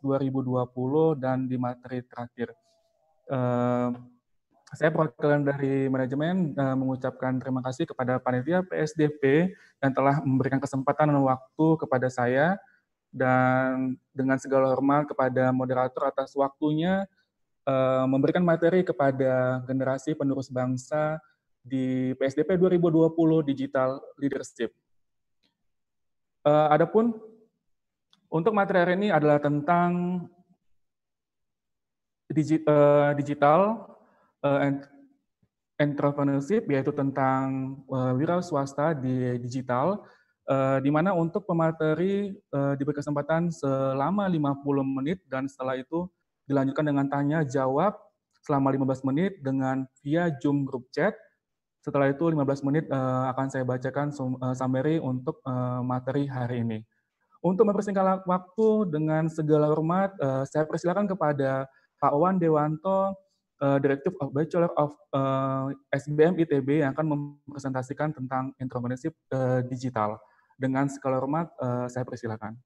2020 dan di materi terakhir. Saya perwakilan dari manajemen mengucapkan terima kasih kepada panitia PSDP yang telah memberikan kesempatan dan waktu kepada saya, dan dengan segala hormat kepada moderator atas waktunya memberikan materi kepada generasi penerus bangsa di PSDP 2020 Digital Leadership. Adapun untuk materi hari ini adalah tentang digital entrepreneurship, yaitu tentang wira swasta di digital, di mana untuk pemateri diberi kesempatan selama 50 menit dan setelah itu dilanjutkan dengan tanya jawab selama 15 menit dengan via Zoom group chat. Setelah itu 15 menit akan saya bacakan summary untuk materi hari ini. Untuk mempersingkat waktu dengan segala hormat, saya persilakan kepada Pak Wan Dewanto, Director of Bachelor of SBM ITB yang akan mempresentasikan tentang entrepreneurship digital. Dengan segala hormat, saya persilakan.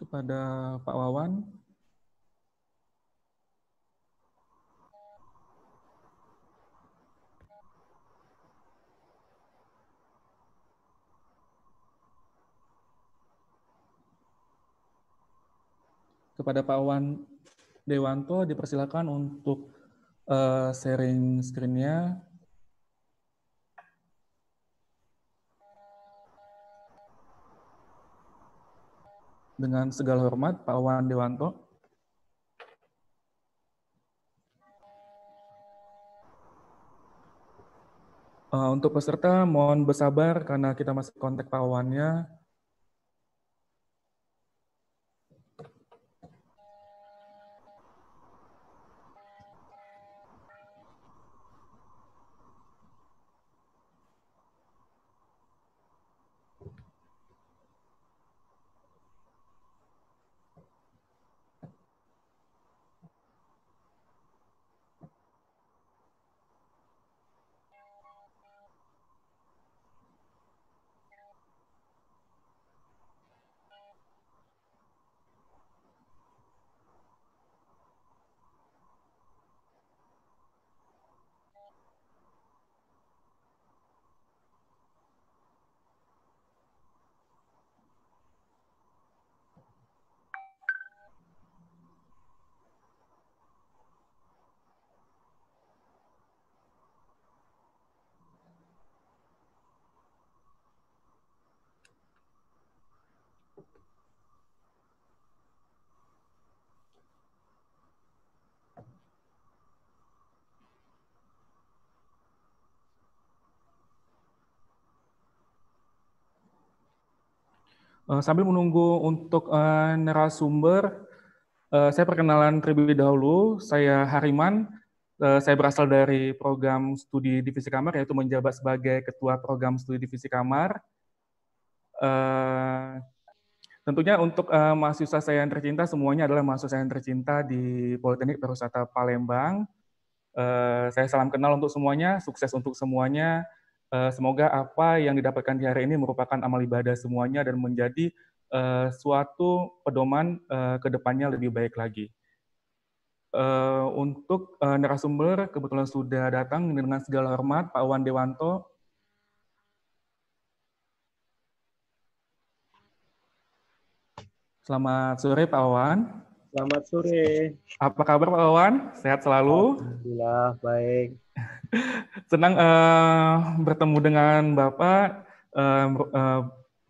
Kepada Pak Wawan. Kepada Pak Wan Dewanto dipersilakan untuk sharing screen-nya. Dengan segala hormat, Pak Wan Dewanto. Untuk peserta, mohon bersabar karena kita masih kontak Pak Wannya. Sambil menunggu untuk narasumber, saya perkenalan terlebih dahulu. Saya Hariman. Saya berasal dari program studi divisi kamar, yaitu menjabat sebagai ketua program studi divisi kamar. Tentunya untuk mahasiswa saya yang tercinta, semuanya adalah mahasiswa saya yang tercinta di Politeknik Pariwisata Palembang. Saya salam kenal untuk semuanya, sukses untuk semuanya. Semoga apa yang didapatkan di hari ini merupakan amal ibadah semuanya dan menjadi suatu pedoman ke depannya lebih baik lagi. Untuk narasumber kebetulan sudah datang dengan segala hormat Pak Wan Dewanto. Selamat sore Pak Wan. Selamat sore. Apa kabar Pak Wan? Sehat selalu? Alhamdulillah baik. Senang bertemu dengan Bapak.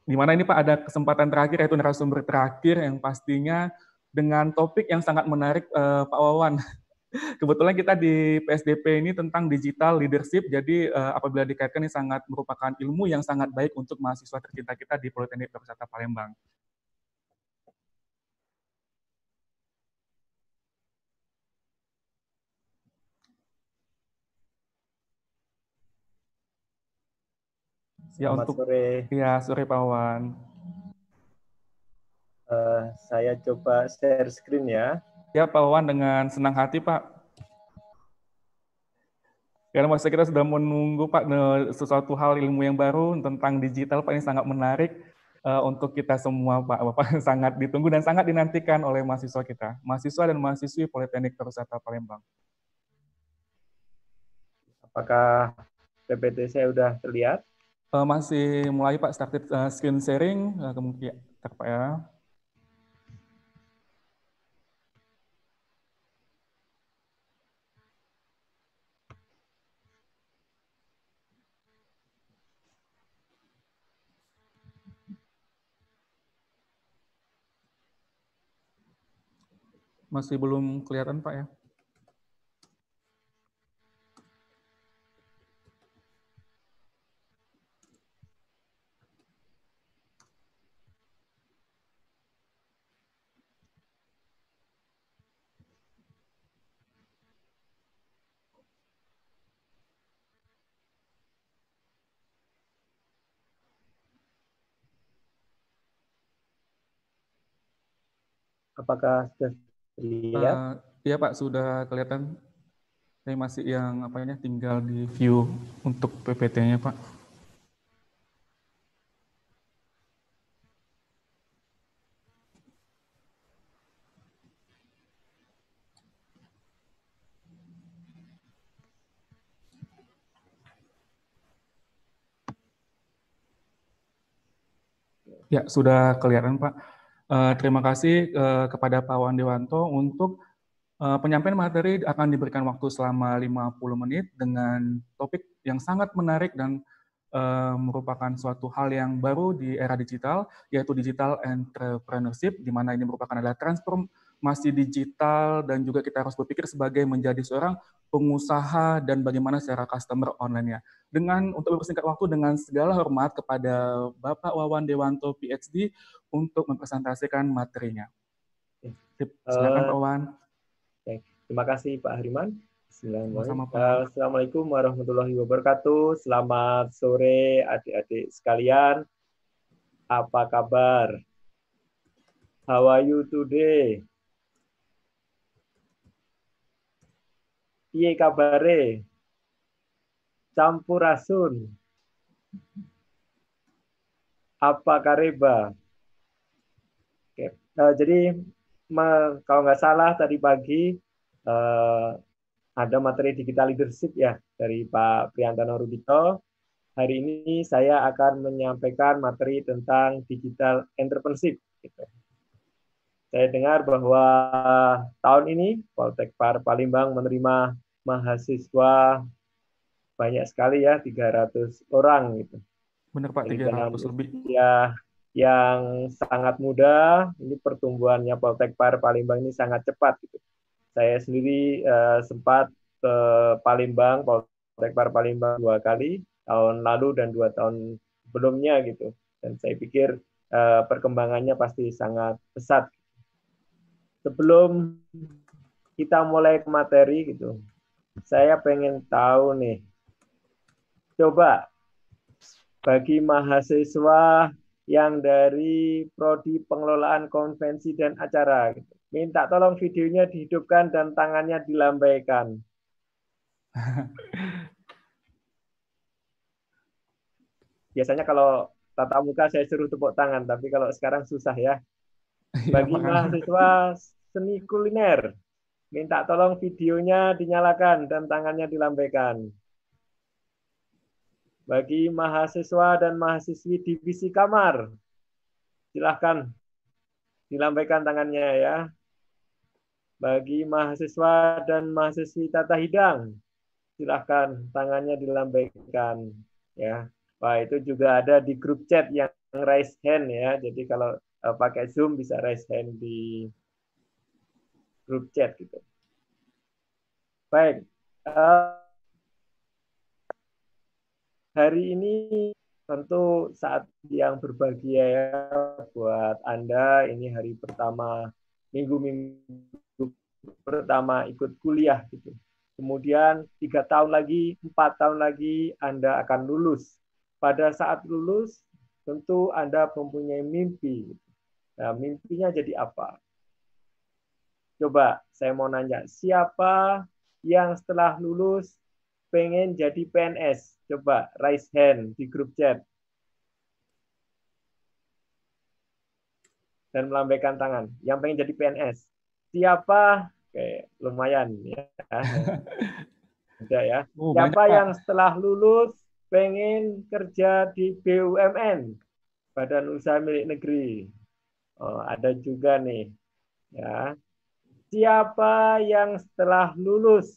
Di mana ini Pak ada kesempatan terakhir, yaitu narasumber terakhir yang pastinya dengan topik yang sangat menarik Pak Wawan. Kebetulan kita di PSDP ini tentang digital leadership, jadi apabila dikaitkan ini sangat merupakan ilmu yang sangat baik untuk mahasiswa tercinta kita di Politeknik Pariwisata Palembang. Selamat sore. Ya, sore Pak Wawan. Saya coba share screen ya. Ya Pak Wawan, dengan senang hati Pak. Karena masa kita sudah menunggu Pak sesuatu hal ilmu yang baru tentang digital Pak, ini sangat menarik untuk kita semua Pak. Bapak sangat ditunggu dan sangat dinantikan oleh mahasiswa kita, mahasiswa dan mahasiswi Politeknik Pariwisata Palembang. Apakah PPT saya sudah terlihat? Masih mulai Pak, started screen sharing kemungkinan Pak ya. Masih belum kelihatan Pak ya. Apakah sudah terlihat? Iya Pak, sudah kelihatan. Saya masih yang tinggal di view untuk PPT-nya Pak. Ya, sudah kelihatan Pak. Terima kasih kepada Pak Wan Dewanto untuk penyampaian materi. Akan diberikan waktu selama 50 menit dengan topik yang sangat menarik dan merupakan suatu hal yang baru di era digital, yaitu digital entrepreneurship, di mana ini merupakan adalah transformasi digital dan juga kita harus berpikir sebagai menjadi seorang pengusaha dan bagaimana secara customer online-nya. Untuk mempersingkat waktu, dengan segala hormat kepada Bapak Wawan Dewanto PhD untuk mempresentasikan materinya. Silakan Pak Wawan. Terima kasih Pak Hariman. Sama-sama, Assalamualaikum warahmatullahi wabarakatuh. Selamat sore adik-adik sekalian. Apa kabar? How are you today? Piye kabare? Campurasun. Apa kareba? Oke. Jadi kalau nggak salah tadi pagi ada materi digital leadership ya dari Pak Priantano Rubito. Hari ini saya akan menyampaikan materi tentang digital entrepreneurship. Gitu. Saya dengar bahwa tahun ini Poltek Palembang menerima mahasiswa banyak sekali ya, 300 orang gitu. Benar Pak, 300 lebih. Ya, yang sangat muda, ini pertumbuhannya Poltek Palembang ini sangat cepat gitu. Saya sendiri sempat ke Palembang, Poltek Palembang 2 kali, tahun lalu dan 2 tahun sebelumnya gitu. Dan saya pikir perkembangannya pasti sangat pesat. Sebelum kita mulai ke materi gitu, saya pengen tahu nih, coba bagi mahasiswa yang dari Prodi Pengelolaan Konvensi dan Acara, gitu, minta tolong videonya dihidupkan dan tangannya dilambaikan. Biasanya kalau tatap muka saya suruh tepuk tangan, tapi kalau sekarang susah ya. Ya, Bagi makanya. mahasiswa seni kuliner, minta tolong videonya dinyalakan dan tangannya dilambaikan. Bagi mahasiswa dan mahasiswi divisi kamar, silahkan dilambaikan tangannya ya. Bagi mahasiswa dan mahasiswi tata hidang, silahkan tangannya dilambaikan ya. Wah, itu juga ada di grup chat yang raise hand ya. Jadi kalau pakai Zoom bisa raise hand di grup chat gitu. Baik, hari ini tentu saat yang berbahagia ya buat Anda. Ini hari pertama, minggu pertama ikut kuliah gitu. Kemudian 3 tahun lagi, 4 tahun lagi Anda akan lulus. Pada saat lulus, tentu Anda mempunyai mimpi. Nah, mimpinya jadi apa? Coba saya mau nanya, siapa yang setelah lulus pengen jadi PNS? Coba raise hand di grup chat dan melambaikan tangan. Yang pengen jadi PNS. Siapa? Oke, lumayan ya. Ada ya. Oh, banyak, Siapa Pak. yang setelah lulus pengen kerja di BUMN, Badan Usaha Milik Negeri? Oh, ada juga nih. Ya. Siapa yang setelah lulus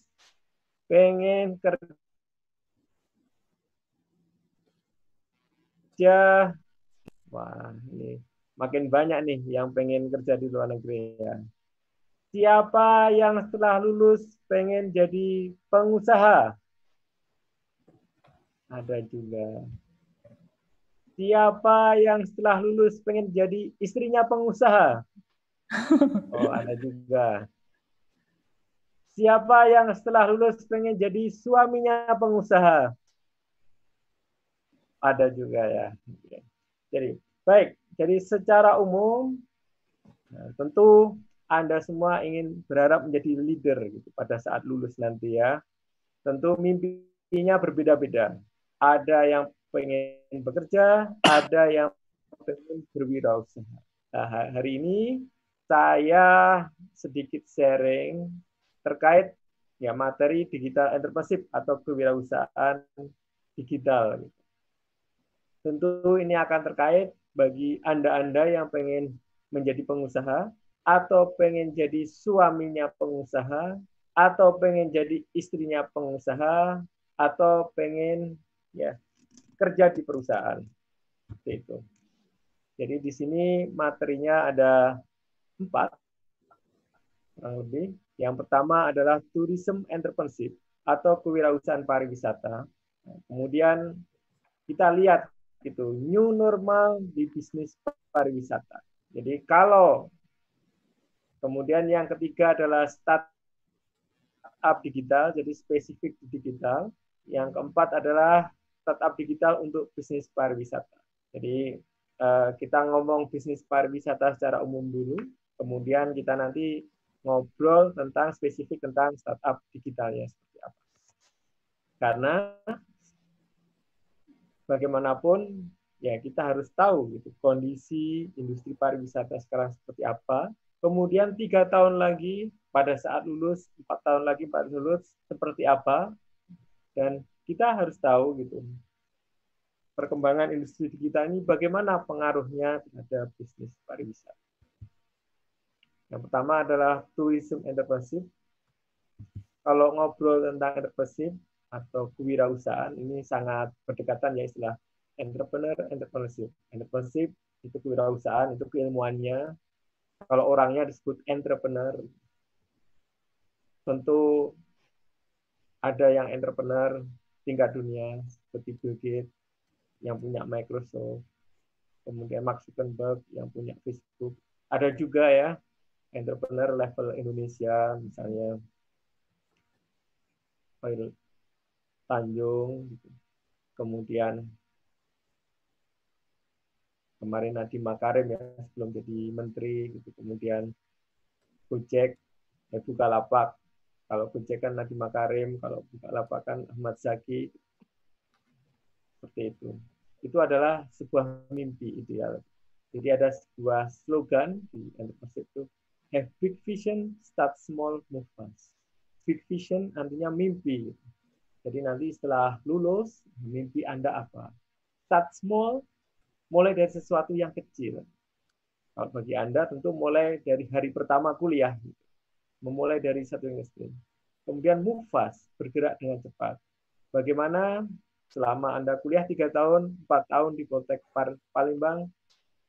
pengen kerja? Wah, ini makin banyak nih yang pengen kerja di luar negeri ya. Siapa yang setelah lulus pengen jadi pengusaha? Ada juga. Siapa yang setelah lulus pengen jadi istrinya pengusaha? Oh, ada juga. Siapa yang setelah lulus pengen jadi suaminya pengusaha? Ada juga ya. Jadi, baik. Jadi secara umum, tentu Anda semua ingin berharap menjadi leader gitu pada saat lulus nanti ya. Tentu mimpinya berbeda-beda. Ada yang pengen bekerja, ada yang pengen berwirausaha. Nah, hari ini saya sedikit sharing terkait ya materi digital entrepreneurship atau kewirausahaan digital. Tentu ini akan terkait bagi Anda-Anda yang pengen menjadi pengusaha atau pengen jadi suaminya pengusaha atau pengen jadi istrinya pengusaha atau pengen ya kerja di perusahaan. Seperti itu. Jadi di sini materinya ada 4 kurang lebih. Yang pertama adalah tourism entrepreneurship atau kewirausahaan pariwisata. Kemudian kita lihat itu new normal di bisnis pariwisata. Jadi kalau kemudian yang ketiga adalah startup digital, jadi spesifik di digital. Yang keempat adalah startup digital untuk bisnis pariwisata. Jadi kita ngomong bisnis pariwisata secara umum dulu, kemudian kita nanti ngobrol tentang spesifik tentang startup digitalnya seperti apa. Karena bagaimanapun ya kita harus tahu gitu kondisi industri pariwisata sekarang seperti apa. Kemudian 3 tahun lagi pada saat lulus, 4 tahun lagi pada lulus seperti apa, dan kita harus tahu gitu perkembangan industri digital ini bagaimana pengaruhnya terhadap bisnis pariwisata. Yang pertama adalah tourism entrepreneurship. Kalau ngobrol tentang entrepreneurship atau kewirausahaan ini sangat berdekatan ya istilah entrepreneurship. Entrepreneurship itu kewirausahaan, itu keilmuannya. Kalau orangnya disebut entrepreneur, tentu ada yang entrepreneur tingkat dunia seperti Bill Gates yang punya Microsoft. kemudian Mark Zuckerberg yang punya Facebook. Ada juga ya entrepreneur level Indonesia, misalnya Khairul Tanjung, gitu. Kemudian kemarin Nadiem Makarim ya sebelum jadi menteri, gitu. Kemudian Gojek, Bukalapak. Kalau Gojek kan Nadiem Makarim, kalau Bukalapak kan Ahmad Zaki. Seperti itu. Itu adalah sebuah mimpi ideal. Jadi ada sebuah slogan di entrepreneurship itu, have big vision, start small, move fast. Big vision artinya mimpi. Jadi nanti setelah lulus, mimpi Anda apa? Start small, mulai dari sesuatu yang kecil. Kalau bagi Anda tentu mulai dari hari pertama kuliah. Memulai dari satu yang kecil. Kemudian move fast, bergerak dengan cepat. Bagaimana selama Anda kuliah 3 tahun, 4 tahun di Poltek Palembang,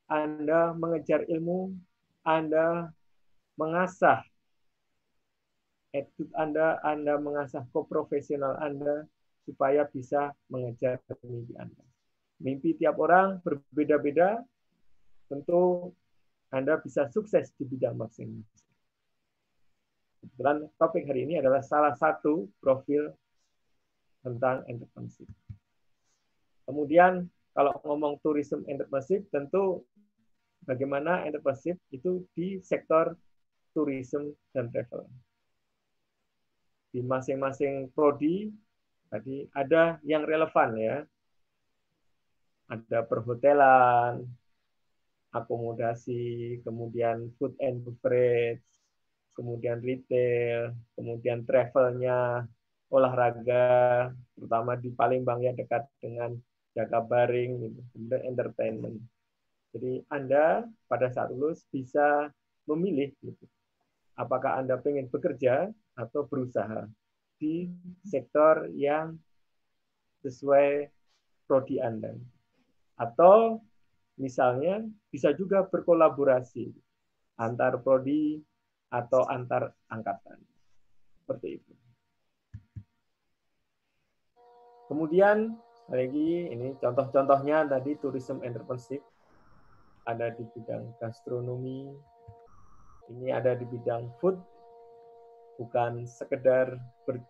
Anda mengejar ilmu, Anda mengasah attitude Anda mengasah koprofesional Anda supaya bisa mengejar mimpi Anda. Mimpi tiap orang berbeda-beda, tentu Anda bisa sukses di bidang masing-masing. Kebetulan topik hari ini adalah salah satu profil tentang entrepreneurship. Kemudian kalau ngomong tourism entrepreneurship, tentu bagaimana entrepreneurship itu di sektor tourism dan travel. Di masing-masing prodi tadi ada yang relevan ya. Ada perhotelan, akomodasi, kemudian food and beverage, kemudian retail, kemudian travelnya, olahraga, terutama di Palembang ya dekat dengan Jakabaring, gitu. Kemudian entertainment. Jadi Anda pada saat lulus bisa memilih, gitu. Apakah Anda ingin bekerja atau berusaha di sektor yang sesuai prodi Anda. Atau misalnya bisa juga berkolaborasi antar prodi atau antar angkatan. Seperti itu. Kemudian lagi ini contoh-contohnya tadi tourism entrepreneurship ada di bidang gastronomi, ini ada di bidang food, bukan sekedar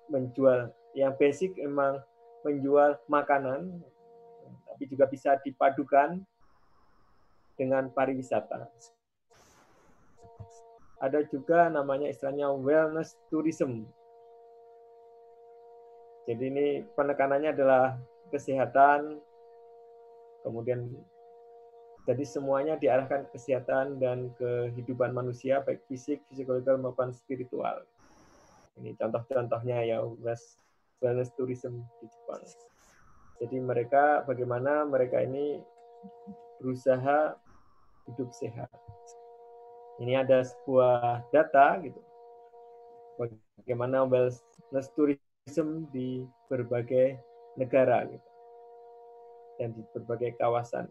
menjual yang basic, emang menjual makanan, tapi juga bisa dipadukan dengan pariwisata. Ada juga namanya istilahnya wellness tourism. Jadi ini penekanannya adalah kesehatan, kemudian jadi semuanya diarahkan ke kesehatan dan kehidupan manusia, baik fisik, psikologis maupun spiritual. Ini contoh-contohnya ya wellness tourism di Jepang. Jadi mereka bagaimana mereka ini berusaha hidup sehat. Ini ada sebuah data gitu. Bagaimana wellness tourism di berbagai negara gitu. Dan di berbagai kawasan.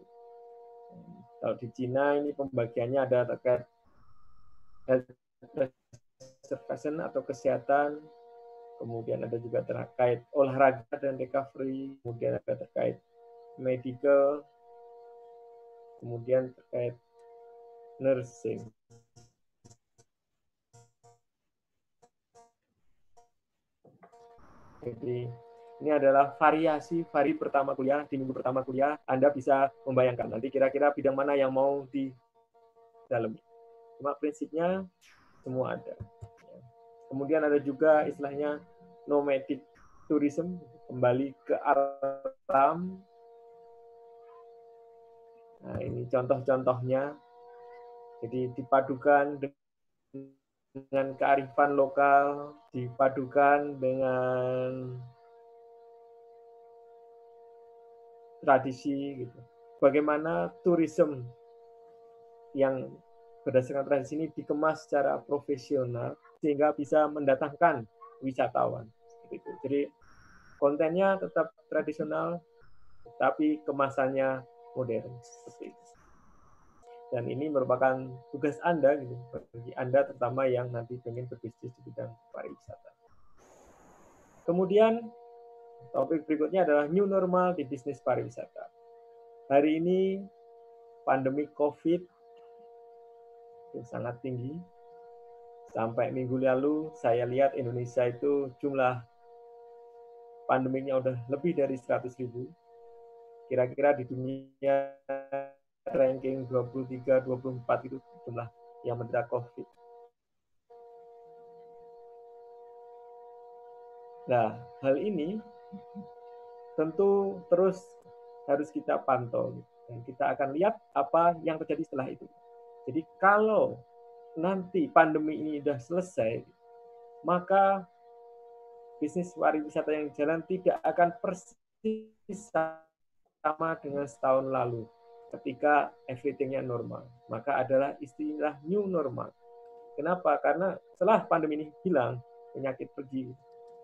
Kalau di Cina ini pembagiannya ada terkait health preservation atau kesehatan, kemudian ada juga terkait olahraga dan recovery, kemudian ada terkait medical, kemudian terkait nursing. Jadi ini adalah variasi pertama kuliah, di minggu pertama kuliah, Anda bisa membayangkan nanti kira-kira bidang mana yang mau di dalam. Cuma prinsipnya semua ada. Kemudian ada juga istilahnya nomadic tourism, kembali ke alam. Nah, ini contoh-contohnya. Jadi dipadukan dengan kearifan lokal, dipadukan dengan tradisi gitu. Bagaimana tourism yang berdasarkan tradisi ini dikemas secara profesional sehingga bisa mendatangkan wisatawan. Gitu. Jadi kontennya tetap tradisional, tapi kemasannya modern. Seperti itu. Dan ini merupakan tugas Anda, gitu, bagi Anda terutama yang nanti ingin berbisnis di bidang pariwisata. Kemudian topik berikutnya adalah new normal di bisnis pariwisata. Hari ini pandemi COVID itu sangat tinggi. Sampai minggu lalu saya lihat Indonesia itu jumlah pandeminya udah lebih dari 100.000. Kira-kira di dunia ranking 23, 24 itu jumlah yang menderita COVID. Nah, hal ini tentu terus harus kita pantau dan kita akan lihat apa yang terjadi setelah itu. Jadi kalau nanti pandemi ini sudah selesai, maka bisnis pariwisata yang jalan tidak akan persis sama dengan setahun lalu ketika everything-nya normal. Maka adalah istilah new normal. Kenapa? Karena setelah pandemi ini hilang, penyakit pergi,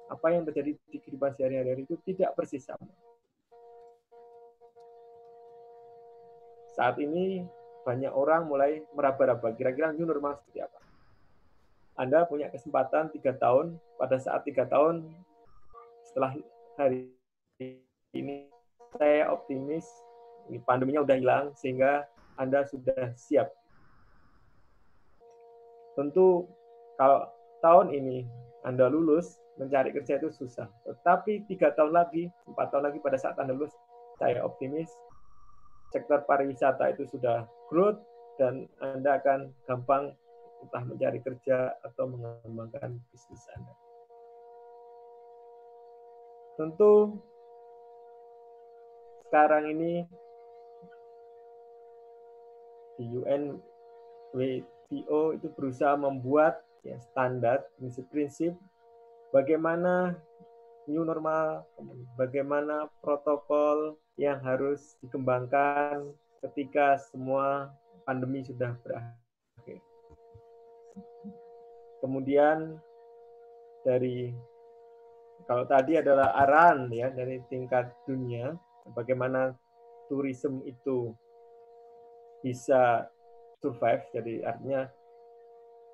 apa yang terjadi di kehidupan sehari-hari itu tidak persis sama. Saat ini banyak orang mulai meraba-raba, kira-kira new normal seperti apa. Anda punya kesempatan 3 tahun, pada saat 3 tahun setelah hari ini, saya optimis pandeminya udah hilang, sehingga Anda sudah siap. Tentu kalau tahun ini Anda lulus, mencari kerja itu susah. Tetapi 3 tahun lagi, 4 tahun lagi pada saat Anda lulus, saya optimis sektor pariwisata itu sudah growth dan Anda akan gampang entah mencari kerja atau mengembangkan bisnis Anda. Tentu sekarang ini di UN WTO itu berusaha membuat ya, standar, prinsip-prinsip bagaimana new normal, bagaimana protokol yang harus dikembangkan ketika semua pandemi sudah berakhir. Kemudian dari kalau tadi adalah arahan ya dari tingkat dunia bagaimana tourism itu bisa survive, jadi artinya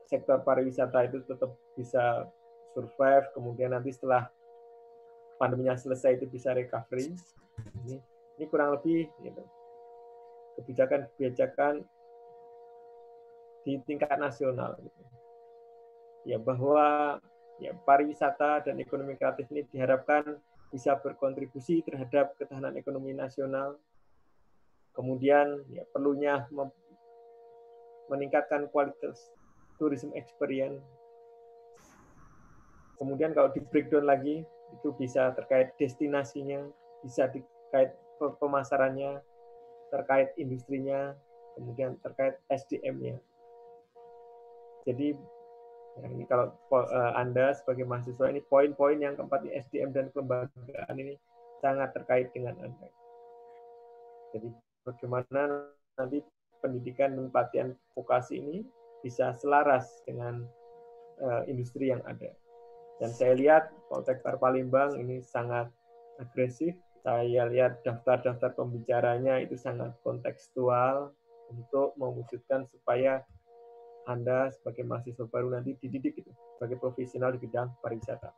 sektor pariwisata itu tetap bisa survive, kemudian nanti setelah pandeminya selesai itu bisa recovery. Ini kurang lebih gitu, kebijakan-kebijakan di tingkat nasional. Gitu. Ya bahwa ya pariwisata dan ekonomi kreatif ini diharapkan bisa berkontribusi terhadap ketahanan ekonomi nasional. Kemudian ya perlunya meningkatkan kualitas tourism experience. Kemudian kalau di breakdown lagi itu bisa terkait destinasinya, bisa terkait pemasarannya, terkait industrinya, kemudian terkait SDM-nya. Jadi ya ini kalau Anda sebagai mahasiswa ini poin-poin yang keempat di SDM dan kelembagaan ini sangat terkait dengan Anda. Jadi bagaimana nanti pendidikan dan pelatihan vokasi ini bisa selaras dengan industri yang ada. Dan saya lihat sektor Palembang ini sangat agresif. Saya lihat daftar-daftar pembicaranya itu sangat kontekstual untuk mewujudkan supaya Anda sebagai mahasiswa baru nanti dididik itu sebagai profesional di bidang pariwisata.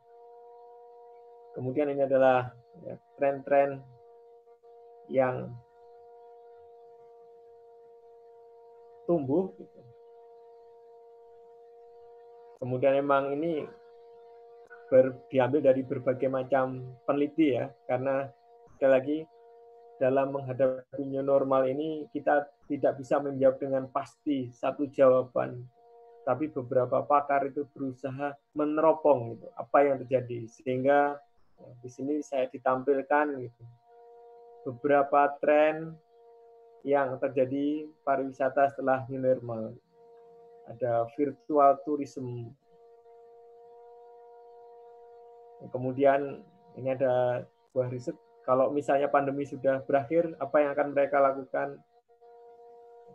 Kemudian ini adalah ya, tren-tren yang tumbuh. Gitu. Kemudian memang ini diambil dari berbagai macam peneliti ya, karena sekali lagi dalam menghadapi new normal ini kita tidak bisa menjawab dengan pasti satu jawaban, tapi beberapa pakar itu berusaha meneropong gitu, apa yang terjadi, sehingga di sini saya ditampilkan gitu, beberapa tren yang terjadi pariwisata setelah new normal. Ada virtual tourism. Kemudian ini ada sebuah riset, kalau misalnya pandemi sudah berakhir, apa yang akan mereka lakukan?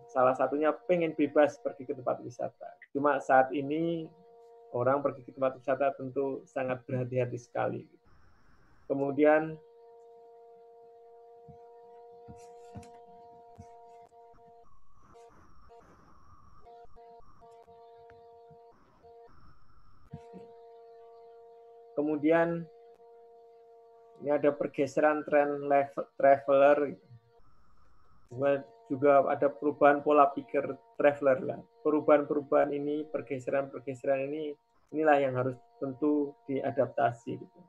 Salah satunya pengen bebas pergi ke tempat wisata. Cuma saat ini orang pergi ke tempat wisata tentu sangat berhati-hati sekali. Kemudian ini ada pergeseran tren traveler. juga ada perubahan pola pikir traveler lah. Perubahan-perubahan ini, pergeseran-pergeseran ini, inilah yang harus tentu diadaptasi gitu.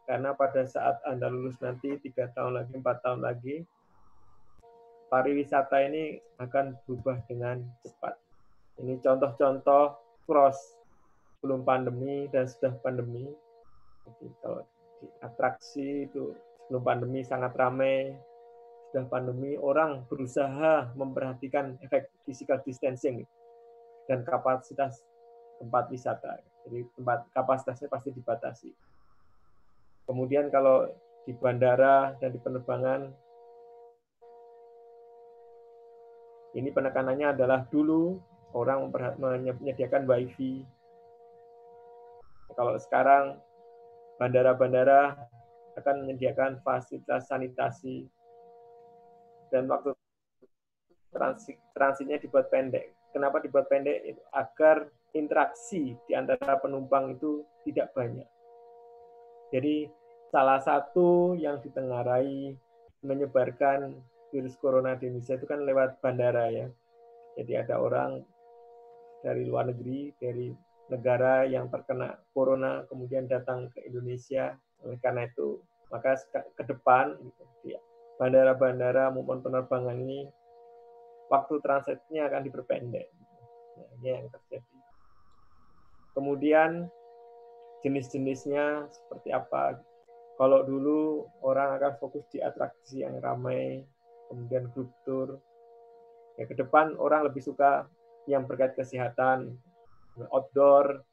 Karena pada saat Anda lulus nanti 3 tahun lagi, 4 tahun lagi, pariwisata ini akan berubah dengan cepat. Ini contoh-contoh cross sebelum pandemi dan sudah pandemi. Jadi kalau di atraksi itu sebelum pandemi sangat ramai, sudah pandemi orang berusaha memperhatikan efek physical distancing dan kapasitas tempat wisata. Jadi tempat kapasitasnya pasti dibatasi. Kemudian kalau di bandara dan di penerbangan, ini penekanannya adalah dulu orang menyediakan wifi. Kalau sekarang bandara-bandara akan menyediakan fasilitas sanitasi dan waktu transitnya dibuat pendek. Kenapa dibuat pendek? Agar interaksi di antara penumpang itu tidak banyak. Jadi salah satu yang ditengarai menyebarkan virus corona di Indonesia itu kan lewat bandara ya. Jadi ada orang dari luar negeri, dari negara yang terkena corona kemudian datang ke Indonesia. Oleh karena itu, maka ke depan di bandara-bandara maupun penerbangan ini waktu transitnya akan diperpendek. Nah, ini yang terjadi. Kemudian jenis-jenisnya seperti apa? Kalau dulu orang akan fokus di atraksi yang ramai, kemudian grup tour. Ya, ke depan orang lebih suka yang berkait kesehatan, outdoor,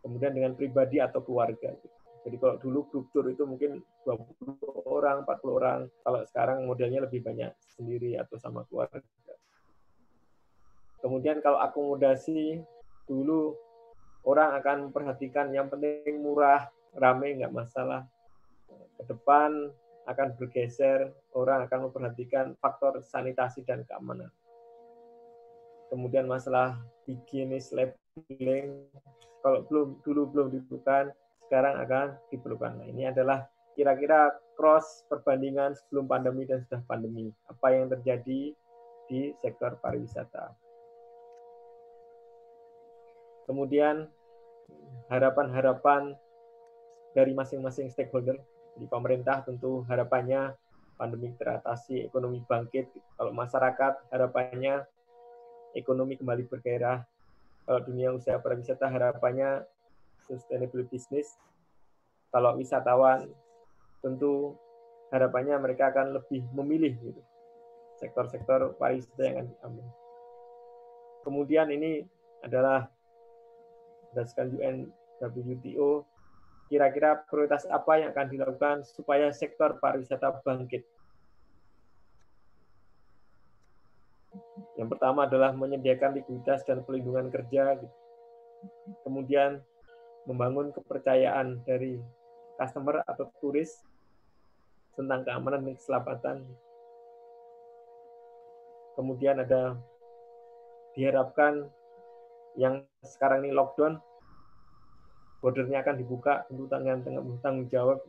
kemudian dengan pribadi atau keluarga. Jadi kalau dulu grup tour itu mungkin 20 orang, 40 orang. Kalau sekarang modelnya lebih banyak sendiri atau sama keluarga. Kemudian kalau akomodasi, dulu orang akan memperhatikan yang penting murah, ramai, nggak masalah. Ke depan akan bergeser, orang akan memperhatikan faktor sanitasi dan keamanan. Kemudian masalah higienis labeling, kalau dulu belum diperlukan, sekarang akan diperlukan. Nah, ini adalah kira-kira cross perbandingan sebelum pandemi dan sudah pandemi. Apa yang terjadi di sektor pariwisata. Kemudian harapan-harapan dari masing-masing stakeholder. Di pemerintah tentu harapannya pandemi teratasi, ekonomi bangkit. Kalau masyarakat harapannya ekonomi kembali bergairah. Kalau dunia usaha pariwisata harapannya sustainable business. Kalau wisatawan tentu harapannya mereka akan lebih memilih gitu, sektor-sektor pariwisata yang akan diambil. Kemudian ini adalah berdasarkan UNWTO, kira-kira prioritas apa yang akan dilakukan supaya sektor pariwisata bangkit. Yang pertama adalah menyediakan likuiditas dan pelindungan kerja. Kemudian membangun kepercayaan dari customer atau turis tentang keamanan dan keselamatan. Kemudian ada diharapkan yang sekarang ini lockdown, bordernya akan dibuka, tentu dengan tanggung jawab.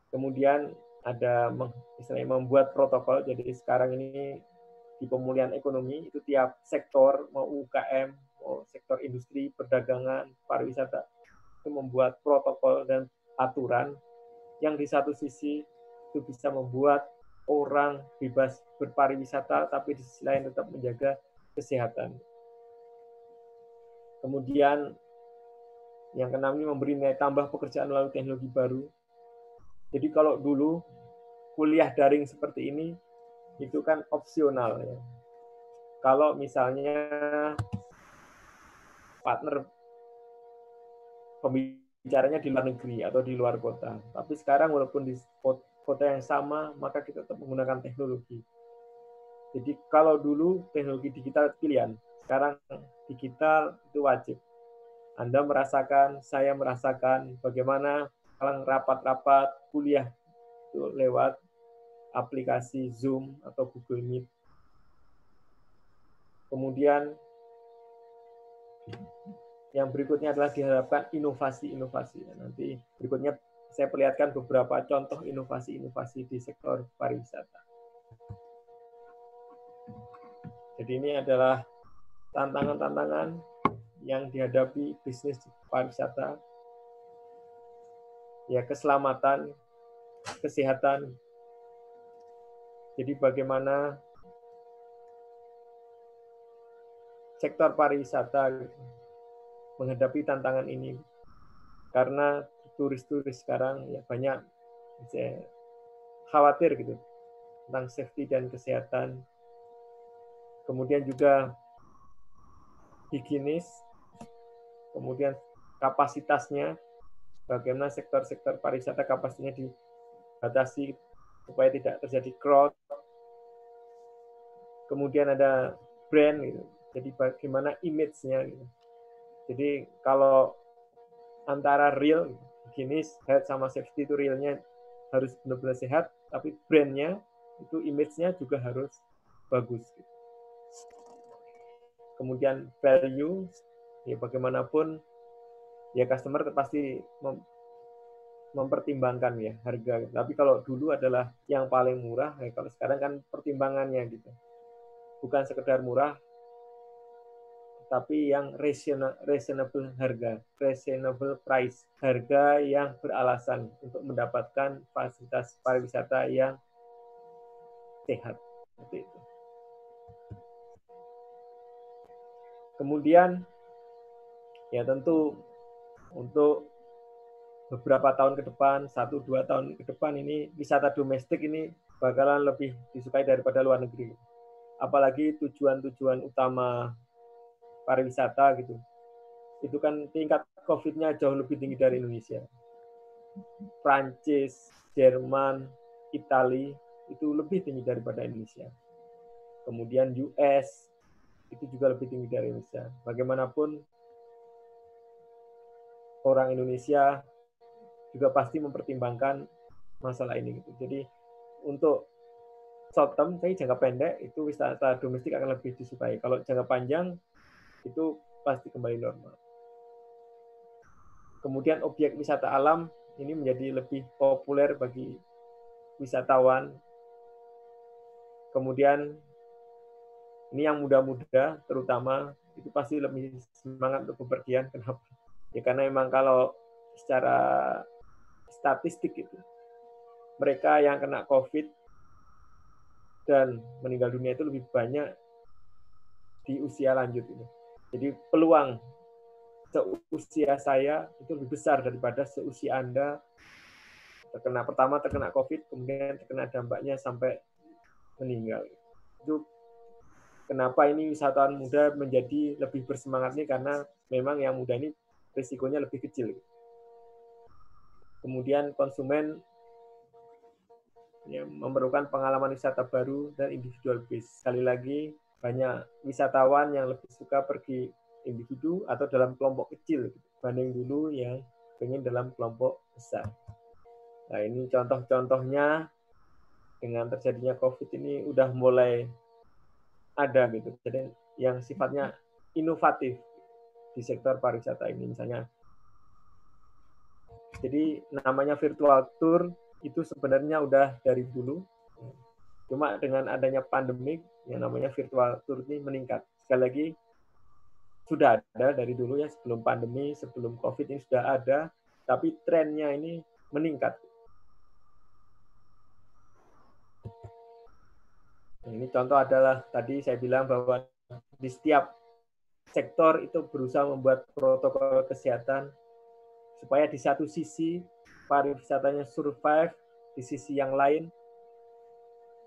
Kemudian ada misalnya membuat protokol, jadi sekarang ini di pemulihan ekonomi itu tiap sektor, mau UKM, mau sektor industri, perdagangan, pariwisata, itu membuat protokol dan aturan yang di satu sisi itu bisa membuat orang bebas berpariwisata, tapi di sisi lain tetap menjaga kesehatan. Kemudian yang keenam ini memberi nilai tambah pekerjaan melalui teknologi baru. Jadi kalau dulu kuliah daring seperti ini itu kan opsional ya. Kalau misalnya partner pembicaranya di luar negeri atau di luar kota, tapi sekarang walaupun di kota yang sama, maka kita tetap menggunakan teknologi. Jadi kalau dulu teknologi digital pilihan, sekarang digital itu wajib. Anda merasakan, saya merasakan bagaimana kalau rapat-rapat kuliah itu lewat aplikasi Zoom atau Google Meet. Kemudian yang berikutnya adalah diharapkan inovasi-inovasi. Nanti berikutnya saya perlihatkan beberapa contoh inovasi-inovasi di sektor pariwisata. Jadi ini adalah tantangan-tantangan yang dihadapi bisnis pariwisata, ya keselamatan, kesehatan. Jadi bagaimana sektor pariwisata menghadapi tantangan ini, karena turis-turis sekarang ya banyak khawatir gitu tentang safety dan kesehatan, kemudian juga higienis, kemudian kapasitasnya, bagaimana sektor-sektor pariwisata kapasitasnya dibatasi supaya tidak terjadi crowd, kemudian ada brand gitu. Jadi bagaimana image-nya gitu. Jadi kalau antara real, higienis, health sama safety itu realnya harus benar-benar sehat, tapi brand-nya itu image-nya juga harus bagus. Kemudian value, ya bagaimanapun ya customer pasti mempertimbangkan ya harga. Tapi kalau dulu adalah yang paling murah, ya kalau sekarang kan pertimbangannya gitu. Bukan sekedar murah, tapi yang reasonable harga, reasonable price, harga yang beralasan untuk mendapatkan fasilitas pariwisata yang sehat. Seperti itu. Kemudian, ya tentu untuk beberapa tahun ke depan, 1-2 tahun ke depan ini wisata domestik ini bakalan lebih disukai daripada luar negeri. Apalagi tujuan-tujuan utama pariwisata gitu. Itu kan tingkat COVID-nya jauh lebih tinggi dari Indonesia. Prancis, Jerman, Italia itu lebih tinggi daripada Indonesia. Kemudian US itu juga lebih tinggi dari Indonesia. Bagaimanapun orang Indonesia juga pasti mempertimbangkan masalah ini. Jadi untuk short term, jangka pendek itu wisata domestik akan lebih disukai. Kalau jangka panjang itu pasti kembali normal. Kemudian objek wisata alam ini menjadi lebih populer bagi wisatawan. Kemudian ini yang muda-muda terutama itu pasti lebih semangat untuk bepergian. Kenapa? Ya karena memang kalau secara statistik itu mereka yang kena COVID dan meninggal dunia itu lebih banyak di usia lanjut ini. Jadi peluang seusia saya itu lebih besar daripada seusia Anda terkena COVID, kemudian terkena dampaknya sampai meninggal. Itu kenapa ini wisatawan muda menjadi lebih bersemangat nih, karena memang yang muda ini risikonya lebih kecil. Kemudian konsumen ya, memerlukan pengalaman wisata baru dan individual base. Sekali lagi, banyak wisatawan yang lebih suka pergi individu atau dalam kelompok kecil banding dulu yang ingin dalam kelompok besar. Nah, ini contoh-contohnya dengan terjadinya COVID ini udah mulai ada gitu. Jadi yang sifatnya inovatif di sektor pariwisata ini misalnya. Jadi namanya virtual tour itu sebenarnya udah dari dulu. Cuma dengan adanya pandemik yang namanya virtual tour ini meningkat. Sekali lagi sudah ada dari dulu ya, sebelum pandemi, sebelum COVID ini sudah ada, tapi trennya ini meningkat. Ini contoh adalah tadi saya bilang bahwa di setiap sektor itu berusaha membuat protokol kesehatan supaya di satu sisi pariwisatanya survive, di sisi yang lain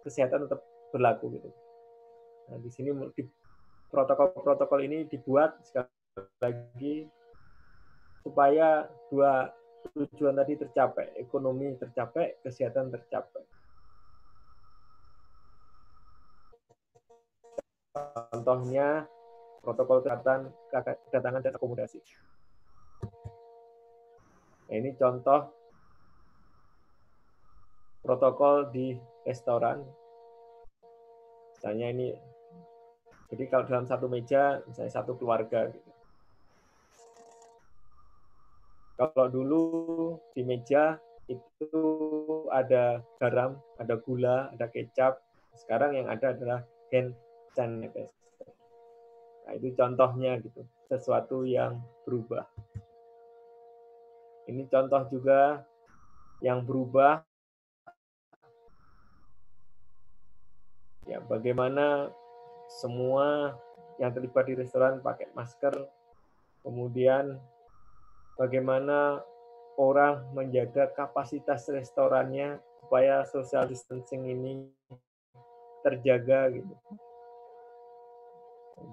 kesehatan tetap berlaku gitu. Nah, di sini protokol-protokol ini dibuat sekali lagi supaya dua tujuan tadi tercapai, ekonomi tercapai, kesehatan tercapai. Contohnya protokol kesehatan, kedatangan dan akomodasi. Nah, ini contoh protokol di restoran. Misalnya ini, jadi kalau dalam satu meja, misalnya satu keluarga gitu. Kalau dulu di meja itu ada garam, ada gula, ada kecap. Sekarang yang ada adalah hand sanitizer. Nah, itu contohnya gitu, sesuatu yang berubah. Ini contoh juga yang berubah, ya bagaimana semua yang terlibat di restoran pakai masker, kemudian bagaimana orang menjaga kapasitas restorannya supaya social distancing ini terjaga gitu.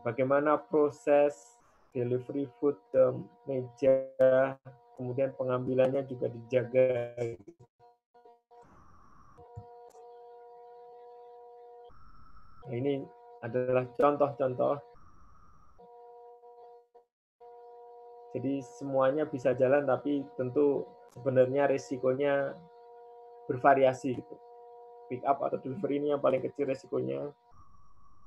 Bagaimana proses delivery food ke meja, kemudian pengambilannya juga dijaga. Nah, ini adalah contoh-contoh. Jadi semuanya bisa jalan, tapi tentu sebenarnya risikonya bervariasi gitu. Pick up atau delivery ini yang paling kecil risikonya.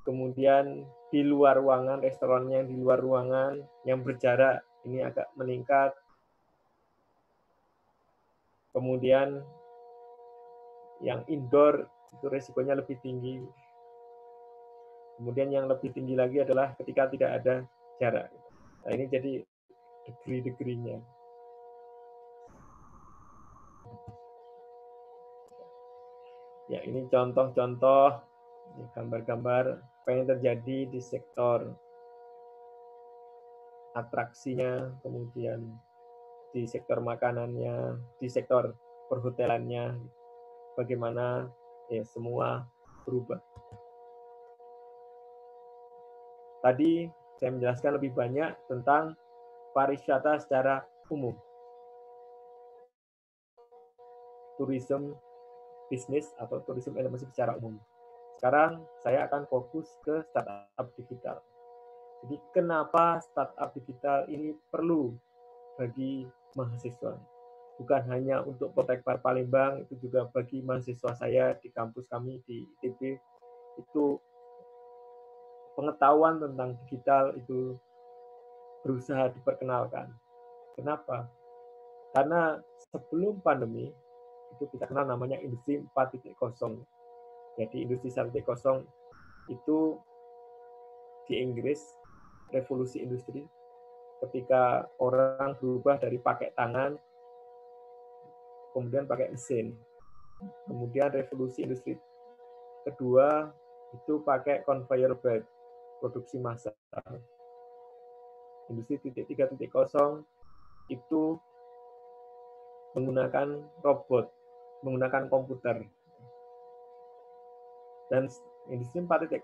Kemudian di luar ruangan, restorannya yang di luar ruangan, yang berjarak ini agak meningkat. Kemudian yang indoor itu risikonya lebih tinggi. Kemudian yang lebih tinggi lagi adalah ketika tidak ada jarak. Nah, ini jadi degree-degreenya. Ya, ini contoh-contoh gambar-gambar apa yang terjadi di sektor atraksinya, kemudian di sektor makanannya, di sektor perhotelannya, bagaimana ya semua berubah. Tadi saya menjelaskan lebih banyak tentang pariwisata secara umum, tourism bisnis atau tourism industry secara umum. Sekarang saya akan fokus ke startup digital. Jadi kenapa startup digital ini perlu bagi mahasiswa? Bukan hanya untuk Poltekpar Palembang, itu juga bagi mahasiswa saya di kampus kami di ITB, itu pengetahuan tentang digital itu berusaha diperkenalkan. Kenapa? Karena sebelum pandemi, itu kita kenal namanya industri 4.0. Jadi industri 1.0 itu di Inggris, revolusi industri, ketika orang berubah dari pakai tangan, kemudian pakai mesin. Kemudian revolusi industri kedua itu pakai conveyor belt, produksi massal. Industri 3.0 itu menggunakan robot, menggunakan komputer. Dan industri 4.0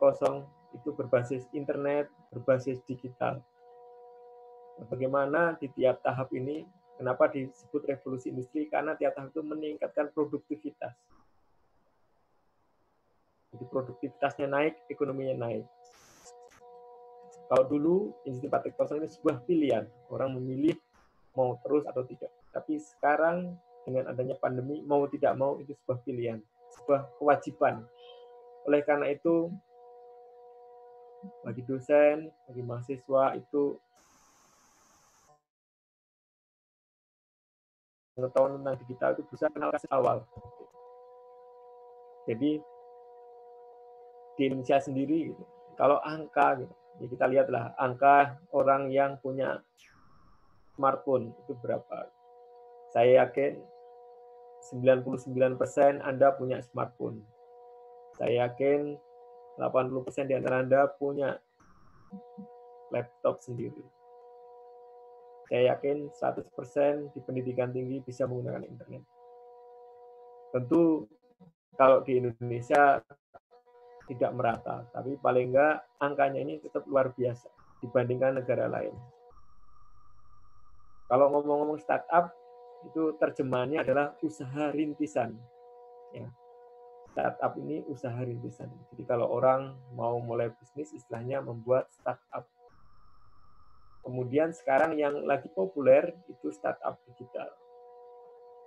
itu berbasis internet, berbasis digital. Bagaimana di tiap tahap ini, kenapa disebut revolusi industri? Karena tiap tahap itu meningkatkan produktivitas. Jadi produktivitasnya naik, ekonominya naik. Kalau dulu industri 4.0 ini sebuah pilihan, orang memilih mau terus atau tidak. Tapi sekarang dengan adanya pandemi, mau tidak mau itu sebuah pilihan, sebuah kewajiban. Oleh karena itu, bagi dosen, bagi mahasiswa itu pengetahuan tentang digital itu bisa kenal kasih awal. Jadi di Indonesia sendiri, kalau angka, ya kita lihatlah angka orang yang punya smartphone itu berapa. Saya yakin 99% Anda punya smartphone. Saya yakin 80% di antara Anda punya laptop sendiri. Saya yakin 100% di pendidikan tinggi bisa menggunakan internet. Tentu kalau di Indonesia tidak merata, tapi paling enggak angkanya ini tetap luar biasa dibandingkan negara lain. Kalau ngomong-ngomong startup, itu terjemahannya adalah usaha rintisan. Ya. Startup ini usaha rintisan. Jadi kalau orang mau mulai bisnis, istilahnya membuat startup. Kemudian sekarang yang lagi populer itu startup digital.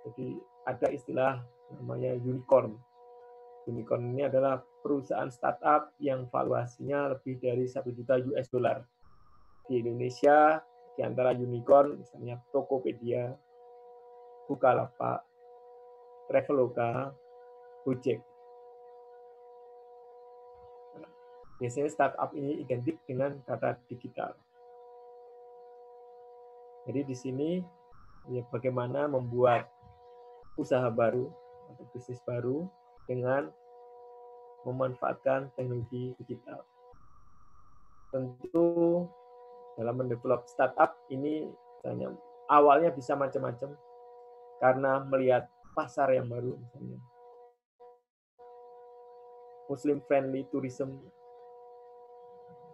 Jadi ada istilah namanya unicorn. Unicorn ini adalah perusahaan startup yang valuasinya lebih dari 1 juta US dollar. Di Indonesia, di antara unicorn misalnya Tokopedia, Bukalapak, Traveloka, Gojek. Biasanya startup ini identik dengan kata digital. Jadi di sini ya bagaimana membuat usaha baru atau bisnis baru dengan memanfaatkan teknologi digital. Tentu dalam mendevelop startup ini misalnya awalnya bisa macam-macam karena melihat pasar yang baru, misalnya Muslim friendly tourism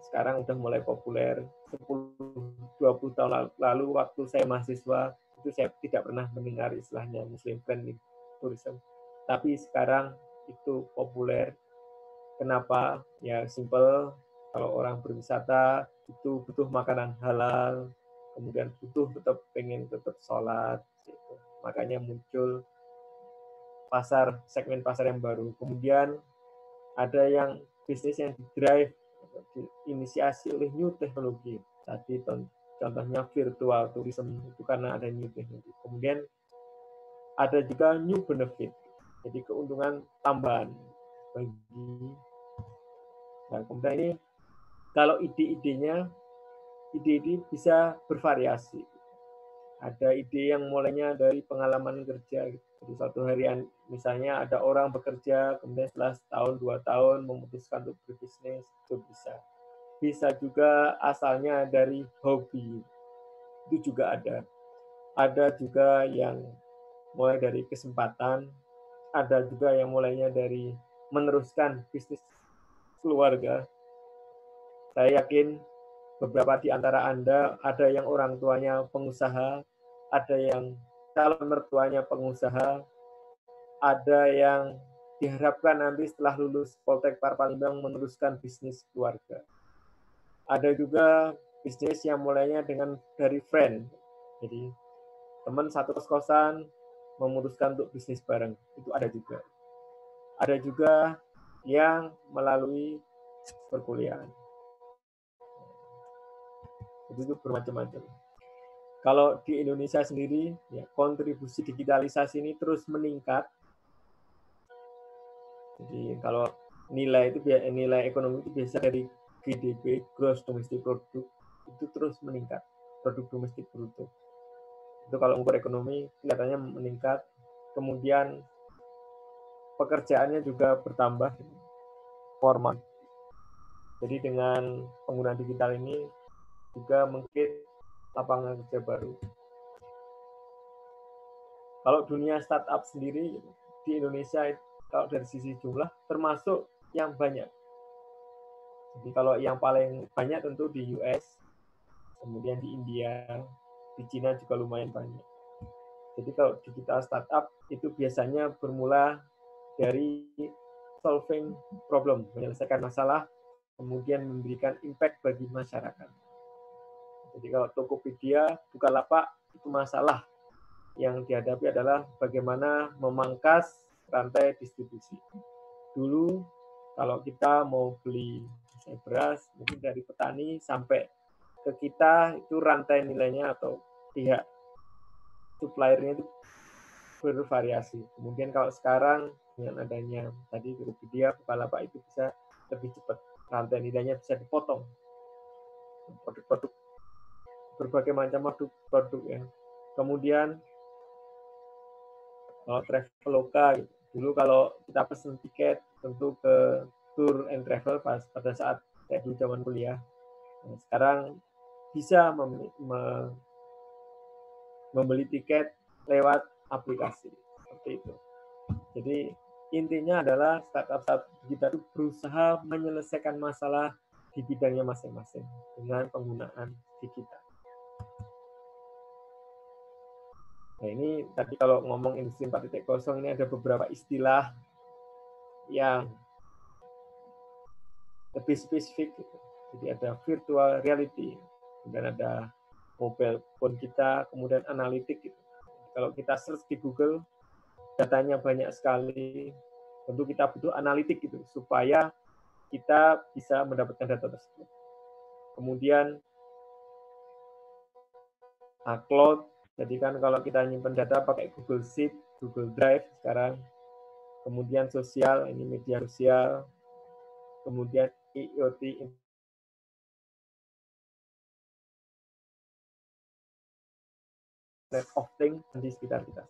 sekarang udah mulai populer. 10-20 tahun lalu waktu saya mahasiswa itu saya tidak pernah mendengar istilahnya Muslim friendly tourism, tapi sekarang itu populer. Kenapa? Ya simple, kalau orang berwisata itu butuh makanan halal, kemudian butuh pengen tetap sholat, gitu. Makanya muncul segmen pasar yang baru. Kemudian ada yang bisnis yang didrive, diinisiasi oleh new teknologi. Tadi contohnya virtual tourism itu karena ada new teknologi. Kemudian ada juga new benefit, jadi keuntungan tambahan bagi. Nah, kemudian ini kalau ide-idenya bisa bervariasi. Ada ide yang mulainya dari pengalaman kerja. Jadi suatu hari misalnya ada orang bekerja, kemudian setelah setahun 2 tahun memutuskan untuk berbisnis, itu bisa. Bisa juga asalnya dari hobi, itu juga ada. Ada juga yang mulai dari kesempatan, ada juga yang mulainya dari meneruskan bisnis keluarga. Saya yakin beberapa di antara Anda ada yang orang tuanya pengusaha, ada yang calon mertuanya pengusaha, ada yang diharapkan nanti setelah lulus Poltek Parpalimbang meneruskan bisnis keluarga. Ada juga bisnis yang mulainya dari friend. Jadi teman satu kos-kosan memutuskan untuk bisnis bareng. Itu ada juga. Ada juga yang melalui perkuliahan. Itu bermacam-macam. Kalau di Indonesia sendiri, ya, kontribusi digitalisasi ini terus meningkat. Jadi kalau nilai ekonomi itu biasa dari GDP, Gross Domestic Product, itu terus meningkat. Produk domestik bruto. Itu kalau ukur ekonomi kelihatannya meningkat. Kemudian pekerjaannya juga bertambah formal. Jadi dengan penggunaan digital ini juga mungkin lapangan kerja baru. Kalau dunia startup sendiri di Indonesia, kalau dari sisi jumlah termasuk yang banyak. Jadi kalau yang paling banyak tentu di US, kemudian di India, di Cina juga lumayan banyak. Jadi kalau digital startup itu biasanya bermula dari solving problem, menyelesaikan masalah, kemudian memberikan impact bagi masyarakat. Jadi kalau Tokopedia, Bukalapak, itu masalah yang dihadapi adalah bagaimana memangkas rantai distribusi. Dulu kalau kita mau beli beras, mungkin dari petani sampai ke kita itu rantai nilainya atau pihak suppliernya itu bervariasi. Kemudian kalau sekarang dengan adanya tadi Tokopedia, Bukalapak itu bisa lebih cepat, rantai nilainya bisa dipotong. Produk-produk berbagai macam produk ya. Kemudian kalau Traveloka gitu. Dulu kalau kita pesen tiket tentu ke Tour and Travel pada saat saya dulu zaman kuliah. Nah, sekarang bisa membeli tiket lewat aplikasi seperti itu. Jadi intinya adalah startup kita itu berusaha menyelesaikan masalah di bidangnya masing-masing dengan penggunaan digital. Nah ini tadi kalau ngomong industri 4.0 ini ada beberapa istilah yang lebih spesifik. Gitu. Jadi ada virtual reality, kemudian ada mobile phone kita, kemudian analitik. Gitu. Kalau kita search di Google, datanya banyak sekali. Tentu kita butuh analitik gitu supaya kita bisa mendapatkan data tersebut. Kemudian cloud. Jadi kan kalau kita nyimpan data pakai Google Sheet, Google Drive sekarang. Kemudian sosial, ini media sosial. Kemudian IoT Internet of Things di sekitar kita.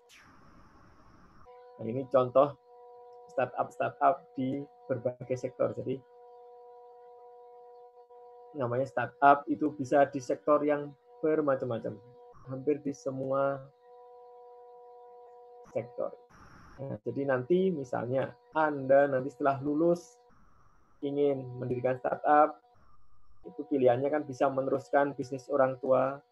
Nah, ini contoh startup di berbagai sektor. Jadi namanya startup itu bisa di sektor yang bermacam-macam, hampir di semua sektor. Nah, jadi nanti misalnya Anda nanti setelah lulus ingin mendirikan startup, itu pilihannya kan bisa meneruskan bisnis orang tua,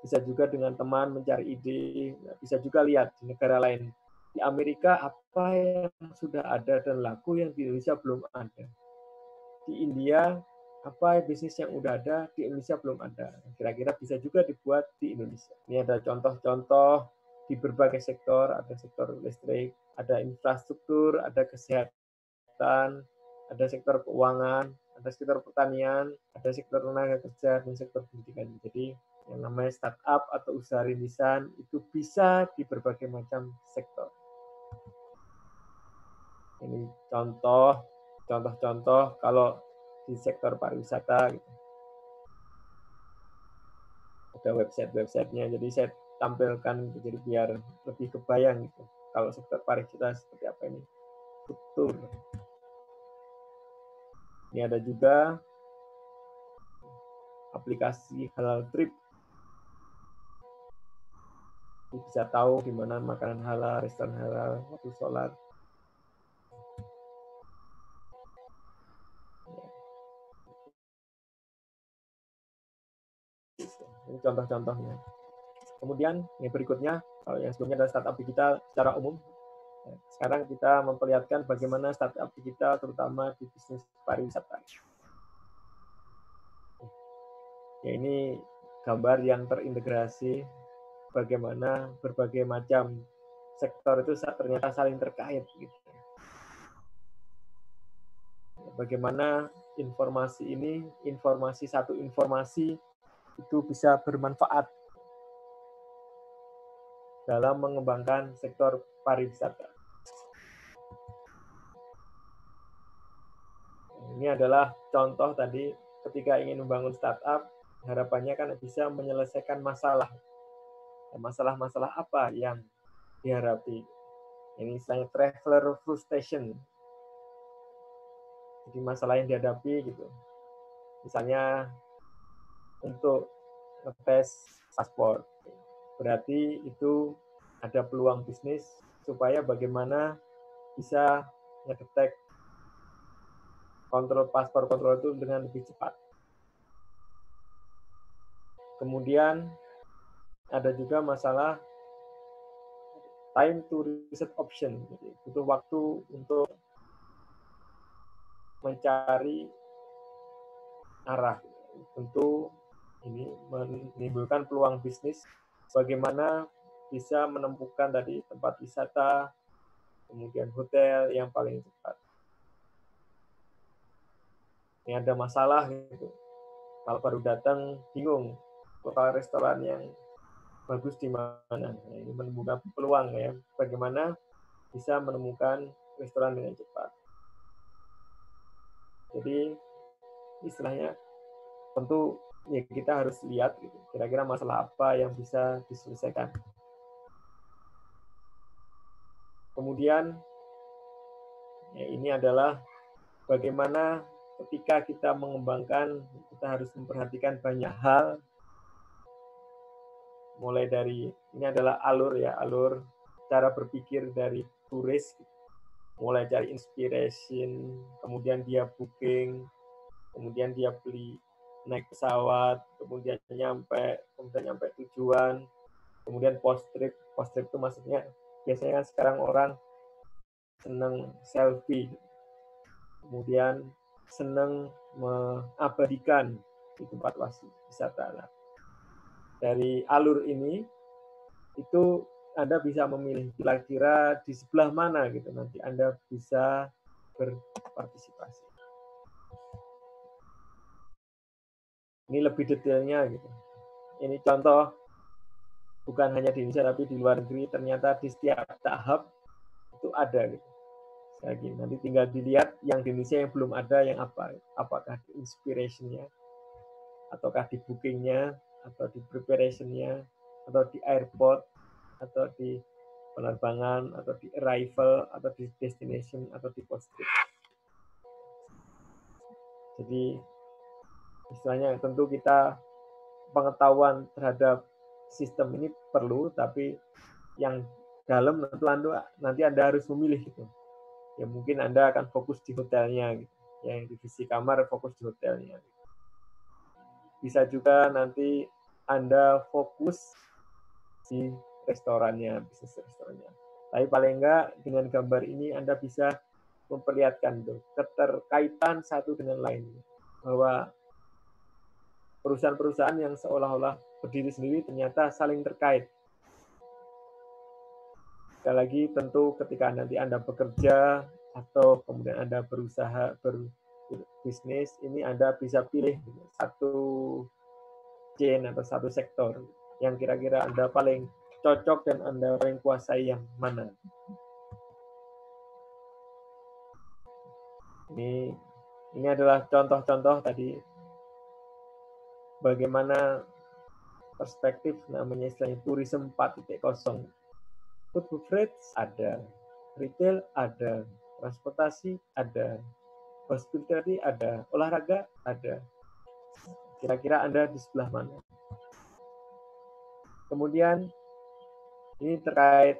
bisa juga dengan teman mencari ide, bisa juga lihat di negara lain. Di Amerika apa yang sudah ada dan laku yang di Indonesia belum ada. Di India apa bisnis yang udah ada di Indonesia belum ada. Kira-kira bisa juga dibuat di Indonesia. Ini ada contoh-contoh di berbagai sektor, ada sektor listrik, ada infrastruktur, ada kesehatan, ada sektor keuangan, ada sektor pertanian, ada sektor tenaga kerja, dan sektor pendidikan. Jadi yang namanya startup atau usaha rintisan itu bisa di berbagai macam sektor. Ini contoh-contoh kalau di sektor pariwisata gitu. Ada website-nya, jadi saya tampilkan jadi biar lebih kebayang gitu. Kalau sektor pariwisata seperti apa ini. Betul. Ini ada juga aplikasi halal trip. Bisa tahu di mana makanan halal, restoran halal, waktu sholat. Ini contoh-contohnya. Kemudian yang berikutnya, kalau yang sebelumnya adalah startup digital secara umum. Sekarang kita memperlihatkan bagaimana startup digital terutama di bisnis pariwisata. Ya, ini gambar yang terintegrasi bagaimana berbagai macam sektor itu ternyata saling terkait gitu. Bagaimana satu informasi itu bisa bermanfaat dalam mengembangkan sektor pariwisata. Ini adalah contoh tadi ketika ingin membangun startup, harapannya kan bisa menyelesaikan masalah. Masalah-masalah apa yang dihadapi? Ini istilahnya traveler frustration. Jadi masalah yang dihadapi gitu. Misalnya untuk ngetes paspor. Berarti itu ada peluang bisnis supaya bagaimana bisa ngedetek kontrol paspor kontrol itu dengan lebih cepat. Kemudian ada juga masalah time to reset option. Jadi butuh waktu untuk mencari arah. Tentu ini menimbulkan peluang bisnis bagaimana bisa menemukan tadi tempat wisata, kemudian hotel yang paling cepat. Ini ada masalah gitu. Kalau baru datang bingung lokal restoran yang bagus di mana. Nah, ini menemukan peluang ya, bagaimana bisa menemukan restoran dengan cepat. Jadi istilahnya tentu ya kita harus lihat gitu, kira-kira masalah apa yang bisa diselesaikan. Kemudian ya, ini adalah bagaimana ketika kita mengembangkan, kita harus memperhatikan banyak hal, mulai dari ini adalah alur cara berpikir dari turis, mulai dari inspiration, kemudian dia booking, kemudian dia beli naik pesawat, kemudian nyampe tujuan, kemudian post trip itu maksudnya biasanya kan sekarang orang senang selfie, kemudian senang mengabadikan di tempat wisata. Nah, dari alur ini itu Anda bisa memilih kira-kira di sebelah mana gitu nanti Anda bisa berpartisipasi. Ini lebih detailnya gitu. Ini contoh bukan hanya di Indonesia tapi di luar negeri ternyata di setiap tahap itu ada gitu. Lagi nanti tinggal dilihat yang di Indonesia yang belum ada yang apa, apakah di inspiration-nya, ataukah di booking-nya, atau di preparation-nya, atau di airport, atau di penerbangan, atau di arrival, atau di destination, atau di post-trip. Jadi istilahnya tentu kita pengetahuan terhadap sistem ini perlu, tapi yang dalam nanti Anda harus memilih gitu. Ya mungkin Anda akan fokus di hotelnya gitu. Yang divisi kamar fokus di hotelnya. Bisa juga nanti Anda fokus di restorannya, bisnis restorannya. Tapi paling enggak dengan gambar ini Anda bisa memperlihatkan tuh keterkaitan satu dengan lain, bahwa perusahaan-perusahaan yang seolah-olah berdiri sendiri ternyata saling terkait. Sekali lagi tentu ketika nanti Anda bekerja atau kemudian Anda berusaha berbisnis, ini Anda bisa pilih satu chain atau satu sektor yang kira-kira Anda paling cocok dan Anda paling kuasai yang mana. Ini adalah contoh-contoh tadi bagaimana perspektif namanya istilahnya tourism 4.0. Food beverage ada, retail ada, transportasi ada, hospitality ada, olahraga ada. Kira-kira Anda di sebelah mana? Kemudian ini terkait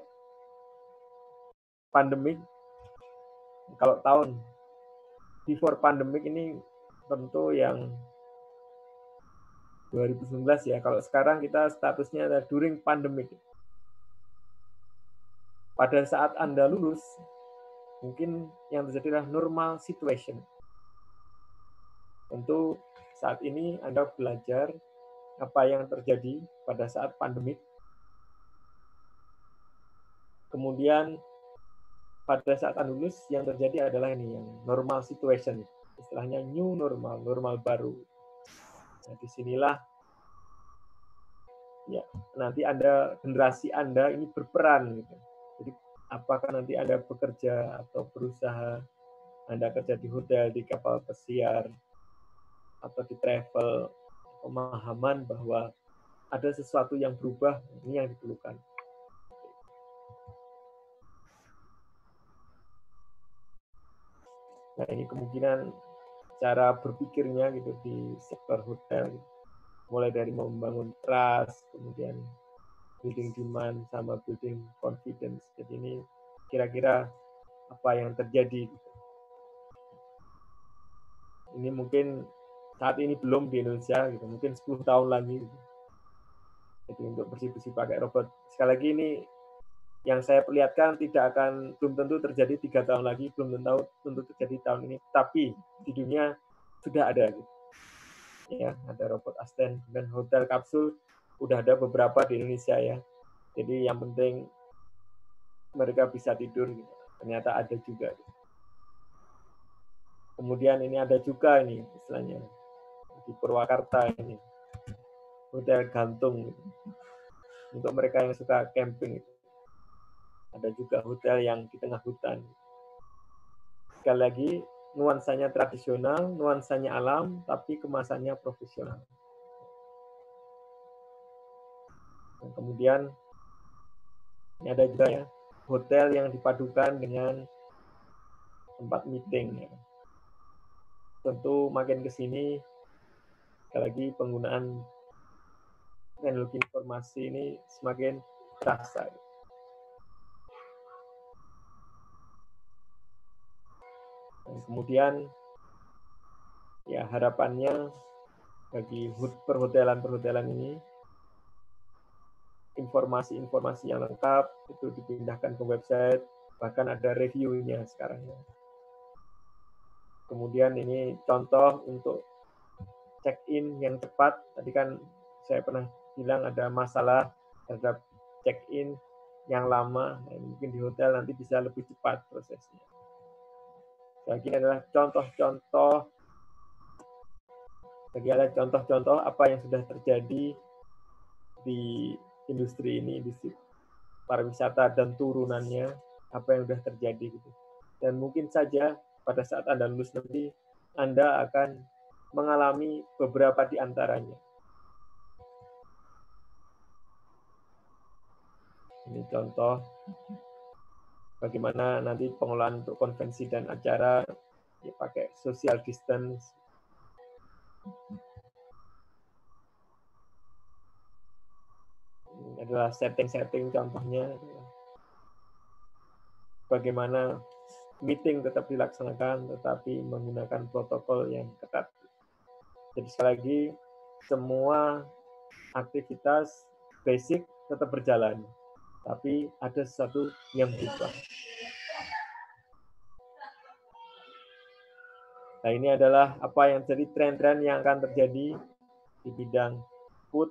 pandemik. Kalau tahun before pandemic ini tentu yang 2019 ya. Kalau sekarang kita statusnya ada during pandemic. Pada saat Anda lulus, mungkin yang terjadi adalah normal situation. Tentu saat ini Anda belajar apa yang terjadi pada saat pandemik. Kemudian pada saat Anda lulus yang terjadi adalah ini yang normal situation. Istilahnya new normal, normal baru. Nah, disinilah ya nanti Anda, generasi Anda ini berperan gitu. Jadi apakah nanti Anda bekerja atau berusaha, Anda kerja di hotel, di kapal pesiar, atau di travel, pemahaman bahwa ada sesuatu yang berubah, ini yang diperlukan. Nah ini kemungkinan cara berpikirnya gitu di sektor hotel, mulai dari membangun trust, kemudian building demand sama building confidence. Jadi ini kira-kira apa yang terjadi. Ini mungkin saat ini belum di Indonesia, gitu. Mungkin 10 tahun lagi. Gitu. Jadi untuk bersih-bersih pakai robot. Sekali lagi ini yang saya perlihatkan belum tentu terjadi 3 tahun lagi, belum tentu terjadi tahun ini. Tapi di dunia sudah ada. Gitu. Ya, ada robot asisten dan hotel kapsul udah ada beberapa di Indonesia ya. Jadi yang penting mereka bisa tidur gitu. Ternyata ada juga. Gitu. Kemudian ini ada juga ini istilahnya di Purwakarta ini hotel gantung gitu. Untuk mereka yang suka camping gitu. Ada juga hotel yang di tengah hutan. Sekali lagi nuansanya tradisional, nuansanya alam, tapi kemasannya profesional. Dan kemudian ini ada juga ya hotel yang dipadukan dengan tempat meeting. Ya. Tentu makin ke sini, sekali lagi penggunaan teknologi informasi ini semakin terasa. Dan kemudian ya harapannya bagi perhotelan ini informasi-informasi yang lengkap itu dipindahkan ke website, bahkan ada reviewnya sekarang. Kemudian ini contoh untuk check-in yang cepat. Tadi kan saya pernah bilang ada masalah terhadap check-in yang lama. Nah, mungkin di hotel nanti bisa lebih cepat prosesnya. Lagi adalah contoh-contoh apa yang sudah terjadi di industri ini, industri pariwisata dan turunannya, apa yang sudah terjadi gitu. Dan mungkin saja pada saat Anda lulus nanti, Anda akan mengalami beberapa di antaranya. Ini contoh bagaimana nanti pengolahan untuk konvensi dan acara ya, pakai social distance. Ini adalah setting-setting contohnya. Bagaimana meeting tetap dilaksanakan, tetapi menggunakan protokol yang ketat. Jadi sekali lagi, semua aktivitas basic tetap berjalan, tapi ada sesuatu yang berubah. Nah, ini adalah apa yang jadi tren-tren yang akan terjadi di bidang food.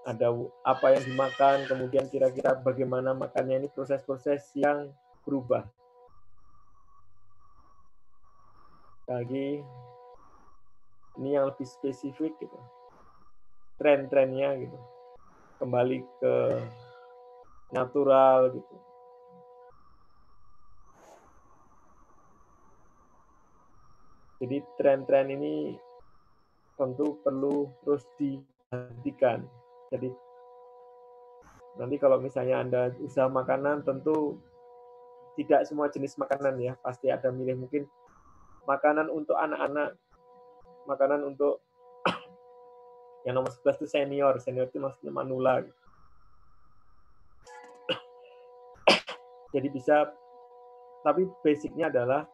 Ada apa yang dimakan, kemudian kira-kira bagaimana makannya, ini proses-proses yang berubah. Lagi, ini yang lebih spesifik gitu. Tren-trennya gitu. Kembali ke natural gitu. Jadi tren-tren ini tentu perlu terus diperhatikan. Jadi nanti kalau misalnya Anda usaha makanan, tentu tidak semua jenis makanan ya, pasti ada milih mungkin makanan untuk anak-anak, makanan untuk yang nomor 11 itu senior itu maksudnya manula. Jadi bisa, tapi basicnya adalah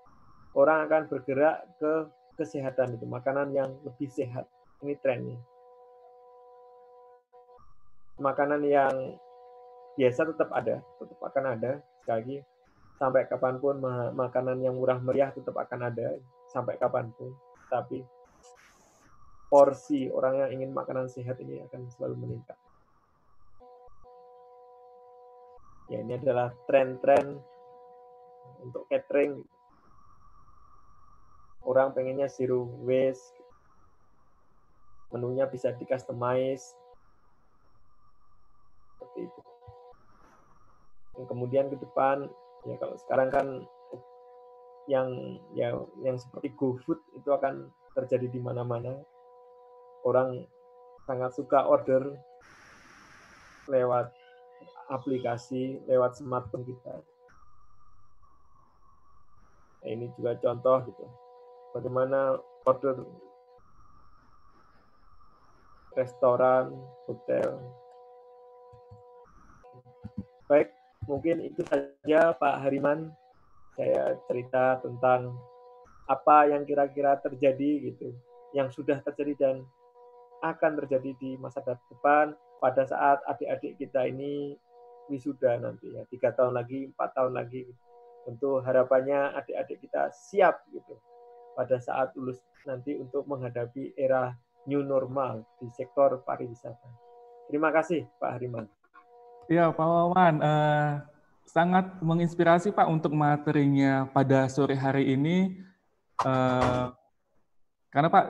orang akan bergerak ke kesehatan itu, makanan yang lebih sehat. Ini trennya. Makanan yang biasa tetap ada, tetap akan ada. Sekali lagi, sampai kapanpun makanan yang murah meriah tetap akan ada, sampai kapanpun. Tapi porsi orang yang ingin makanan sehat ini akan selalu meningkat. Ya, ini adalah tren-tren untuk catering. Orang pengennya zero waste, menunya bisa di-customize, seperti itu. Dan kemudian ke depan, ya kalau sekarang kan yang seperti GoFood itu akan terjadi di mana-mana. Orang sangat suka order lewat aplikasi, lewat smartphone kita. Nah, ini juga contoh gitu. Bagaimana order restoran, hotel. Baik, mungkin itu saja Pak Hariman. Saya cerita tentang apa yang kira-kira terjadi gitu, yang sudah terjadi dan akan terjadi di masa depan pada saat adik-adik kita ini wisuda nanti ya, 3 tahun lagi, 4 tahun lagi. Tentu harapannya adik-adik kita siap gitu pada saat lulus nanti untuk menghadapi era new normal di sektor pariwisata. Terima kasih Pak Hariman. Iya Pak Wawan, sangat menginspirasi Pak untuk materinya pada sore hari ini. Karena Pak,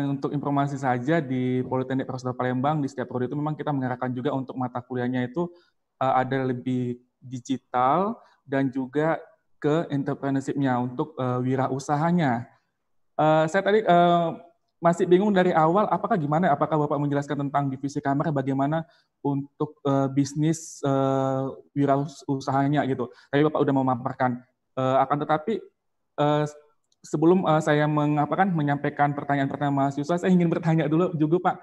untuk informasi saja di Politeknik Profesor Palembang di setiap prodi itu memang kita mengarahkan juga untuk mata kuliahnya itu ada lebih digital dan juga ke entrepreneurship-nya untuk wirausahanya. Saya tadi masih bingung dari awal, apakah Bapak menjelaskan tentang divisi kamar, bagaimana untuk bisnis wirausahanya gitu. Tadi Bapak udah memaparkan. Akan tetapi sebelum saya menyampaikan pertanyaan mahasiswa, saya ingin bertanya dulu juga Pak,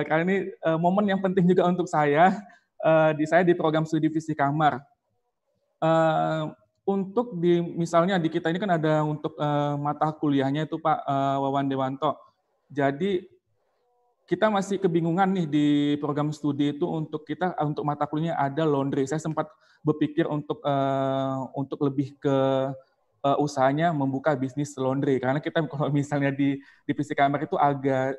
karena ini momen yang penting juga untuk saya di program studi divisi kamar. Untuk misalnya di kita ini kan ada untuk mata kuliahnya itu Pak Wawan Dewanto. Jadi kita masih kebingungan nih di program studi itu untuk mata kuliahnya ada laundry. Saya sempat berpikir untuk lebih ke usahanya membuka bisnis laundry, karena kita kalau misalnya di divisi kamar itu agak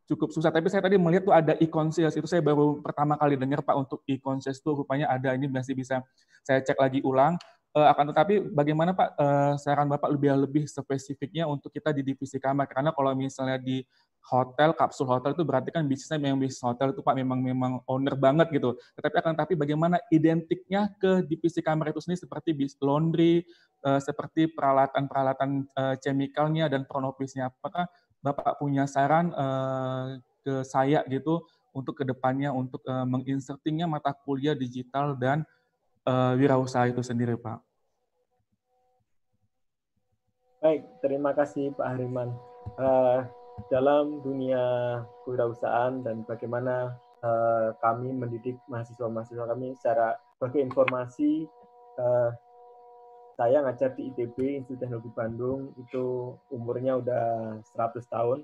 cukup susah. Tapi saya tadi melihat tuh ada e-concierge, itu saya baru pertama kali dengar Pak untuk e-concierge tuh rupanya ada, ini masih bisa saya cek lagi ulang. Akan tetapi bagaimana Pak saran Bapak lebih spesifiknya untuk kita di divisi kamar, karena kalau misalnya di hotel, kapsul hotel itu berarti kan bisnisnya memang bisnis hotel itu Pak memang owner banget gitu. Tapi bagaimana identiknya ke divisi kamar itu sendiri seperti bis laundry, seperti peralatan-peralatan chemicalnya dan front office-nya. Apakah Bapak punya saran ke saya gitu untuk kedepannya untuk menginsertingnya mata kuliah digital dan wirausaha itu sendiri Pak? Baik, terima kasih Pak Hariman. Dalam dunia kewirausahaan dan bagaimana kami mendidik mahasiswa-mahasiswa kami secara sebagai informasi, saya ngajar di ITB, Institut Teknologi Bandung, itu umurnya udah 100 tahun.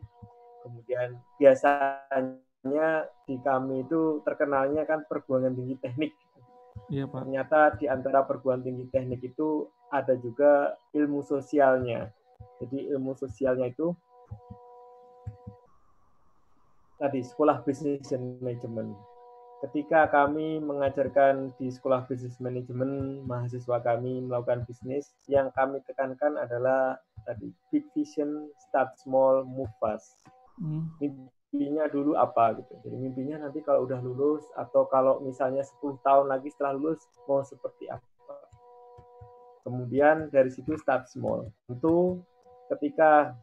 Kemudian biasanya di kami itu terkenalnya kan perguruan tinggi teknik. Iya, Pak. Ternyata di antara perguruan tinggi teknik itu ada juga ilmu sosialnya. Jadi ilmu sosialnya itu tadi sekolah bisnis dan manajemen. Ketika kami mengajarkan di sekolah bisnis manajemen, mahasiswa kami melakukan bisnis, yang kami tekankan adalah tadi big vision, start small, move fast. Mimpinya dulu apa gitu. Jadi mimpinya nanti kalau udah lulus atau kalau misalnya 10 tahun lagi setelah lulus mau seperti apa. Kemudian dari situ start small. Tentu ketika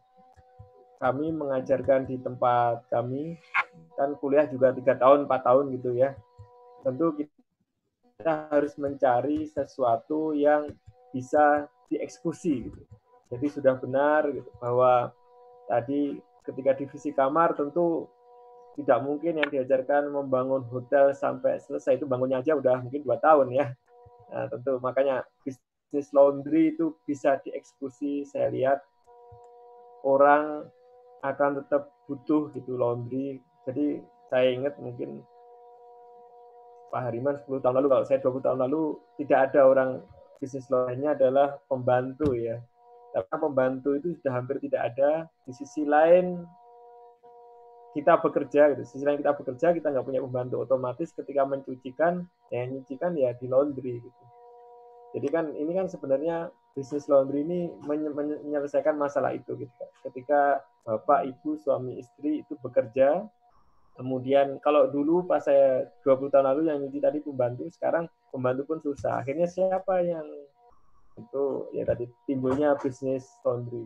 kami mengajarkan di tempat kami, kan kuliah juga 3 tahun, 4 tahun gitu ya. Tentu kita harus mencari sesuatu yang bisa dieksekusi gitu. Jadi sudah benar gitu, bahwa tadi ketika divisi kamar tentu tidak mungkin yang diajarkan membangun hotel sampai selesai, itu bangunnya aja udah mungkin 2 tahun ya. Nah, tentu makanya bisnis laundry itu bisa dieksekusi. Saya lihat orang akan tetap butuh gitu laundry. Jadi saya ingat mungkin Pak Hariman 10 tahun lalu, kalau saya 20 tahun lalu, tidak ada orang bisnis lainnya adalah pembantu ya. Karena pembantu itu sudah hampir tidak ada. Di sisi lain kita bekerja, gitu. Sisi lain kita bekerja, kita nggak punya pembantu, otomatis ketika mencucikan, yang nyucikan ya di laundry gitu. Jadi kan ini kan sebenarnya bisnis laundry ini menyelesaikan masalah itu gitu. Ketika bapak, ibu, suami, istri itu bekerja, kemudian kalau dulu pas saya 20 tahun lalu yang nyuci tadi pembantu, sekarang pembantu pun susah. Akhirnya siapa yang itu ya tadi timbulnya bisnis laundry.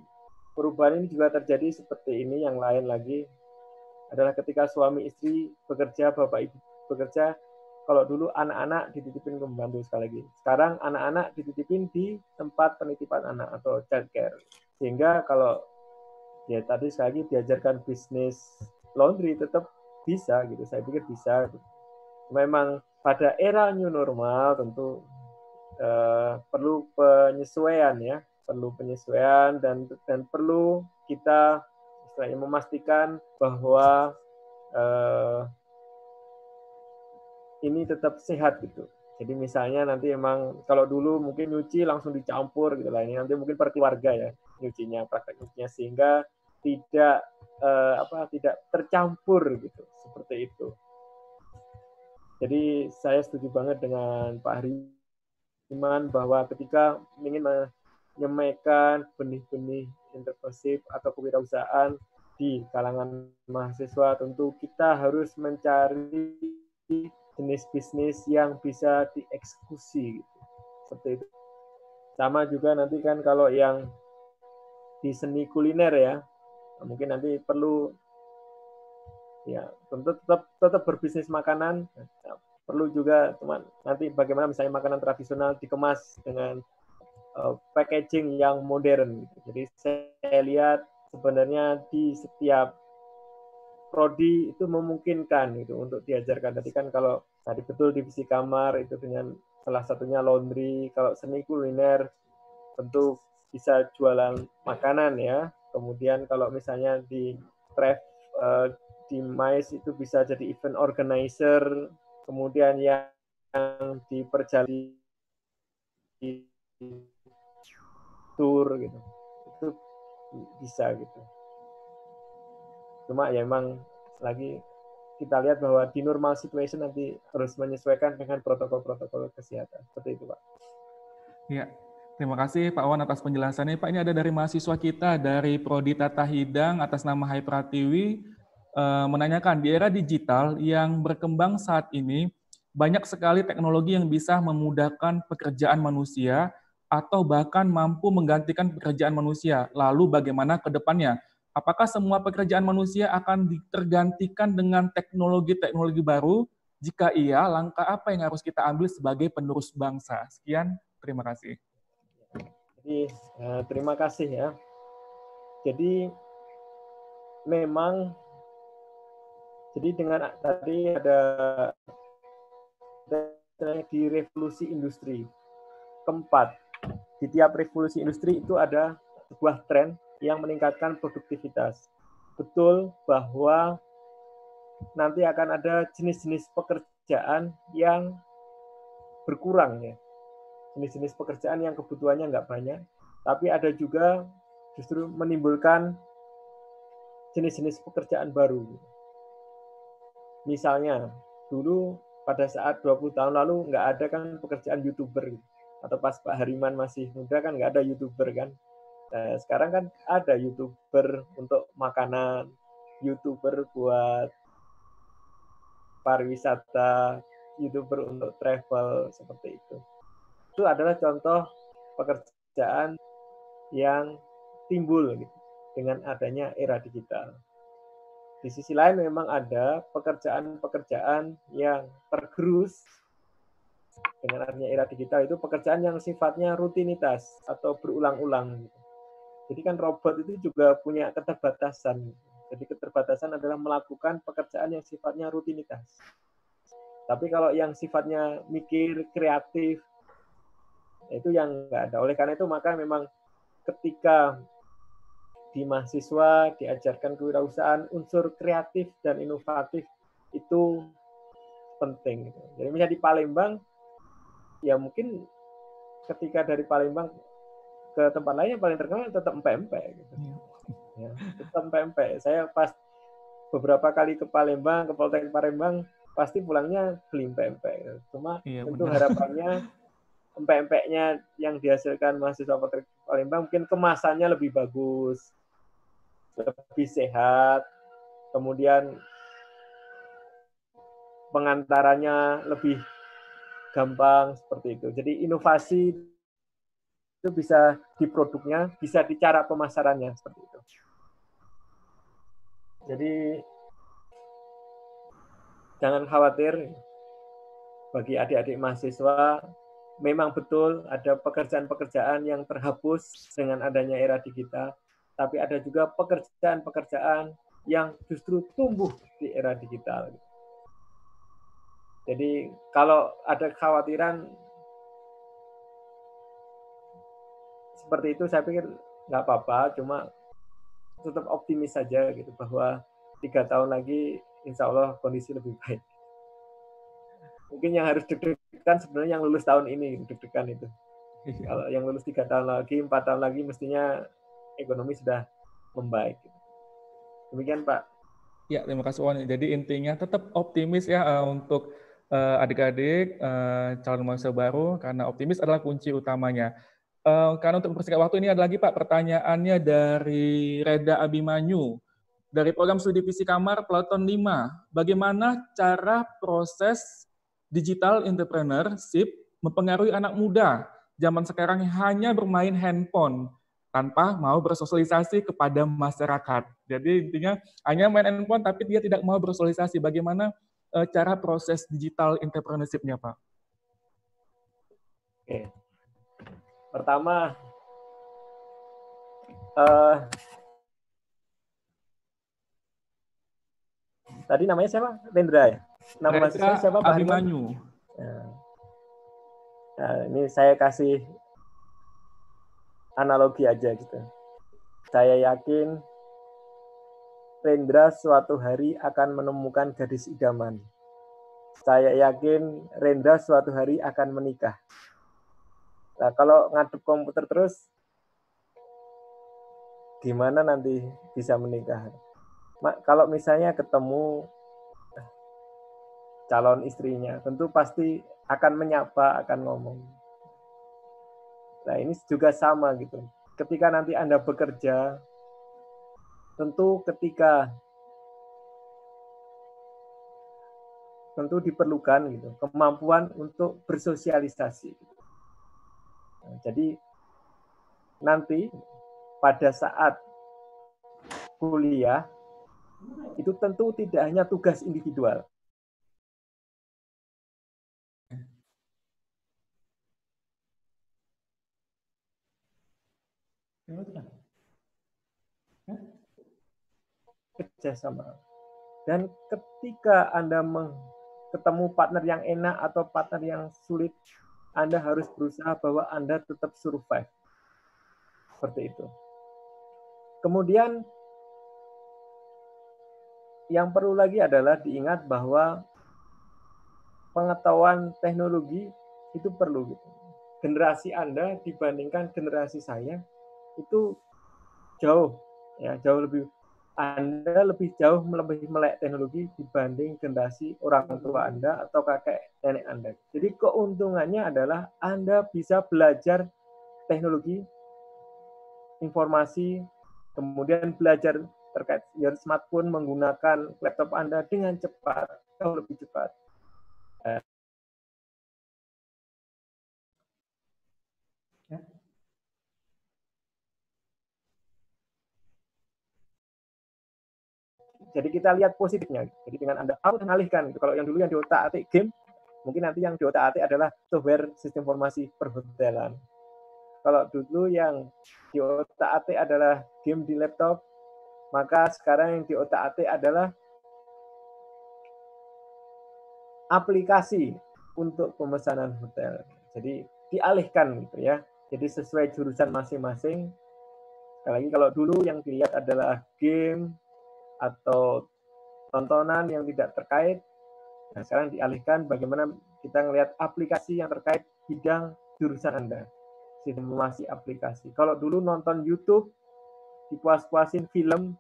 Perubahan ini juga terjadi seperti ini, yang lain lagi adalah ketika suami istri bekerja, bapak ibu bekerja. Kalau dulu anak-anak dititipin ke pembantu sekali lagi. Sekarang anak-anak dititipin di tempat penitipan anak atau child care. Sehingga kalau ya tadi sekali lagi diajarkan bisnis laundry tetap bisa gitu. Saya pikir bisa. Memang pada era new normal tentu perlu penyesuaian ya, perlu penyesuaian dan perlu kita istilahnya memastikan bahwa ini tetap sehat gitu. Jadi misalnya nanti emang kalau dulu mungkin nyuci langsung dicampur gitu lah, ini nanti mungkin per keluarga ya nyucinya, praktek nyucinya, sehingga tidak tidak tercampur gitu, seperti itu. Jadi saya setuju banget dengan Pak Hariman bahwa ketika ingin menyampaikan benih-benih entrepreneurship atau kewirausahaan di kalangan mahasiswa, tentu kita harus mencari jenis bisnis yang bisa dieksekusi gitu. Seperti itu. Sama juga nanti kan kalau yang di seni kuliner ya, mungkin nanti perlu ya tentu tetap berbisnis makanan. Perlu juga teman nanti bagaimana misalnya makanan tradisional dikemas dengan packaging yang modern. Jadi saya lihat sebenarnya di setiap prodi itu memungkinkan gitu untuk diajarkan. Tadi kan kalau tadi betul divisi kamar itu dengan salah satunya laundry, kalau seni kuliner tentu bisa jualan makanan ya. Kemudian kalau misalnya di di MICE itu bisa jadi event organizer, kemudian yang di perjalanan tour gitu. Itu bisa gitu. Cuma ya emang lagi kita lihat bahwa di normal situation nanti harus menyesuaikan dengan protokol-protokol kesehatan. Seperti itu, Pak. Ya, terima kasih Pak Wan atas penjelasannya. Pak, ini ada dari mahasiswa kita dari Prodi Tata Hidang atas nama Hai Pratiwi. menanyakan di era digital yang berkembang saat ini, banyak sekali teknologi yang bisa memudahkan pekerjaan manusia atau bahkan mampu menggantikan pekerjaan manusia. Lalu bagaimana ke depannya? Apakah semua pekerjaan manusia akan tergantikan dengan teknologi-teknologi baru? Jika iya, langkah apa yang harus kita ambil sebagai penerus bangsa? Sekian, terima kasih. Jadi, terima kasih ya. Jadi memang dengan tadi ada di revolusi industri keempat. Di tiap revolusi industri itu ada sebuah tren yang meningkatkan produktivitas. Betul bahwa nanti akan ada jenis-jenis pekerjaan yang berkurang ya. Jenis-jenis pekerjaan yang kebutuhannya nggak banyak, tapi ada juga justru menimbulkan jenis-jenis pekerjaan baru. Misalnya, dulu pada saat 20 tahun lalu nggak ada kan pekerjaan YouTuber. Atau pas Pak Hariman masih muda kan nggak ada YouTuber kan. Nah, sekarang kan ada YouTuber untuk makanan, YouTuber buat pariwisata, YouTuber untuk travel, seperti itu. Itu adalah contoh pekerjaan yang timbul gitu, dengan adanya era digital. Di sisi lain memang ada pekerjaan-pekerjaan yang tergerus dengan adanya era digital, itu pekerjaan yang sifatnya rutinitas atau berulang-ulang. Jadi kan robot itu juga punya keterbatasan. Jadi keterbatasan adalah melakukan pekerjaan yang sifatnya rutinitas. Tapi kalau yang sifatnya mikir, kreatif, itu yang nggak ada. Oleh karena itu maka memang ketika di mahasiswa diajarkan kewirausahaan, unsur kreatif dan inovatif itu penting. Jadi misalnya di Palembang, ya mungkin ketika dari Palembang ke tempat lain yang paling terkenal tetap empek-empek. Gitu. Ya, tetap empek-empek. Saya pas beberapa kali ke Palembang, ke Poltek Palembang, pasti pulangnya beli empek-empek. Cuma tentu harapannya empek-empeknya yang dihasilkan mahasiswa Poltek Palembang mungkin kemasannya lebih bagus, lebih sehat, kemudian pengantarannya lebih gampang, seperti itu. Jadi inovasi itu bisa di produknya, bisa di cara pemasarannya, seperti itu. Jadi jangan khawatir bagi adik-adik mahasiswa, memang betul ada pekerjaan-pekerjaan yang terhapus dengan adanya era digital, tapi ada juga pekerjaan-pekerjaan yang justru tumbuh di era digital. Jadi kalau ada kekhawatiran seperti itu, saya pikir nggak apa-apa, cuma tetap optimis saja gitu bahwa 3 tahun lagi insya Allah kondisi lebih baik. Mungkin yang harus deg-degan sebenarnya yang lulus tahun ini, deg-degan itu. Kalau yang lulus 3 tahun lagi, 4 tahun lagi mestinya ekonomi sudah membaik. Demikian Pak. Ya, terima kasih Wan. Jadi intinya tetap optimis ya untuk adik-adik calon mahasiswa baru, karena optimis adalah kunci utamanya. Karena untuk mempersingkat waktu, ini ada lagi Pak pertanyaannya dari Reda Abimanyu. Dari program studi visi kamar Platon 5, bagaimana cara proses digital entrepreneurship mempengaruhi anak muda zaman sekarang yang hanya bermain handphone tanpa mau bersosialisasi kepada masyarakat. Jadi intinya hanya main handphone tapi dia tidak mau bersosialisasi. Bagaimana cara proses digital entrepreneurship-nya, Pak? Oke. Pertama, tadi namanya siapa? Rendra ya? Nama mahasiswa siapa Pak Abimanyu. Nah, ini saya kasih analogi aja gitu. Saya yakin Rendra suatu hari akan menemukan gadis idaman. Saya yakin Rendra suatu hari akan menikah. Nah, kalau ngadep komputer terus, gimana nanti bisa menikah? Kalau misalnya ketemu calon istrinya, tentu pasti akan menyapa, akan ngomong. Nah, ini juga sama gitu. Ketika nanti Anda bekerja, tentu ketika tentu diperlukan gitu, kemampuan untuk bersosialisasi. Nah, jadi nanti pada saat kuliah itu tentu tidak hanya tugas individual. Kerjasama. Dan ketika Anda ketemu partner yang enak atau partner yang sulit, Anda harus berusaha bahwa Anda tetap survive. Seperti itu. Kemudian yang perlu lagi adalah diingat bahwa pengetahuan teknologi itu perlu gitu. Generasi Anda dibandingkan generasi saya itu jauh lebih, Anda lebih jauh lebih melek teknologi dibanding generasi orang tua Anda atau kakek nenek Anda. Jadi keuntungannya adalah Anda bisa belajar teknologi, informasi, kemudian belajar terkait smartphone, menggunakan laptop Anda dengan cepat, jauh lebih cepat. Jadi kita lihat positifnya. Jadi dengan Anda mengalihkan, kalau yang dulu yang di otak-atik game, mungkin nanti yang di otak-atik adalah software sistem informasi perhotelan. Kalau dulu yang di otak-atik adalah game di laptop, maka sekarang yang di otak-atik adalah aplikasi untuk pemesanan hotel. Jadi dialihkan gitu ya. Jadi sesuai jurusan masing-masing. Sekali lagi kalau dulu yang dilihat adalah game atau tontonan yang tidak terkait, nah sekarang dialihkan bagaimana kita melihat aplikasi yang terkait bidang jurusan Anda. Simulasi aplikasi. Kalau dulu nonton YouTube, dipuas-puasin film,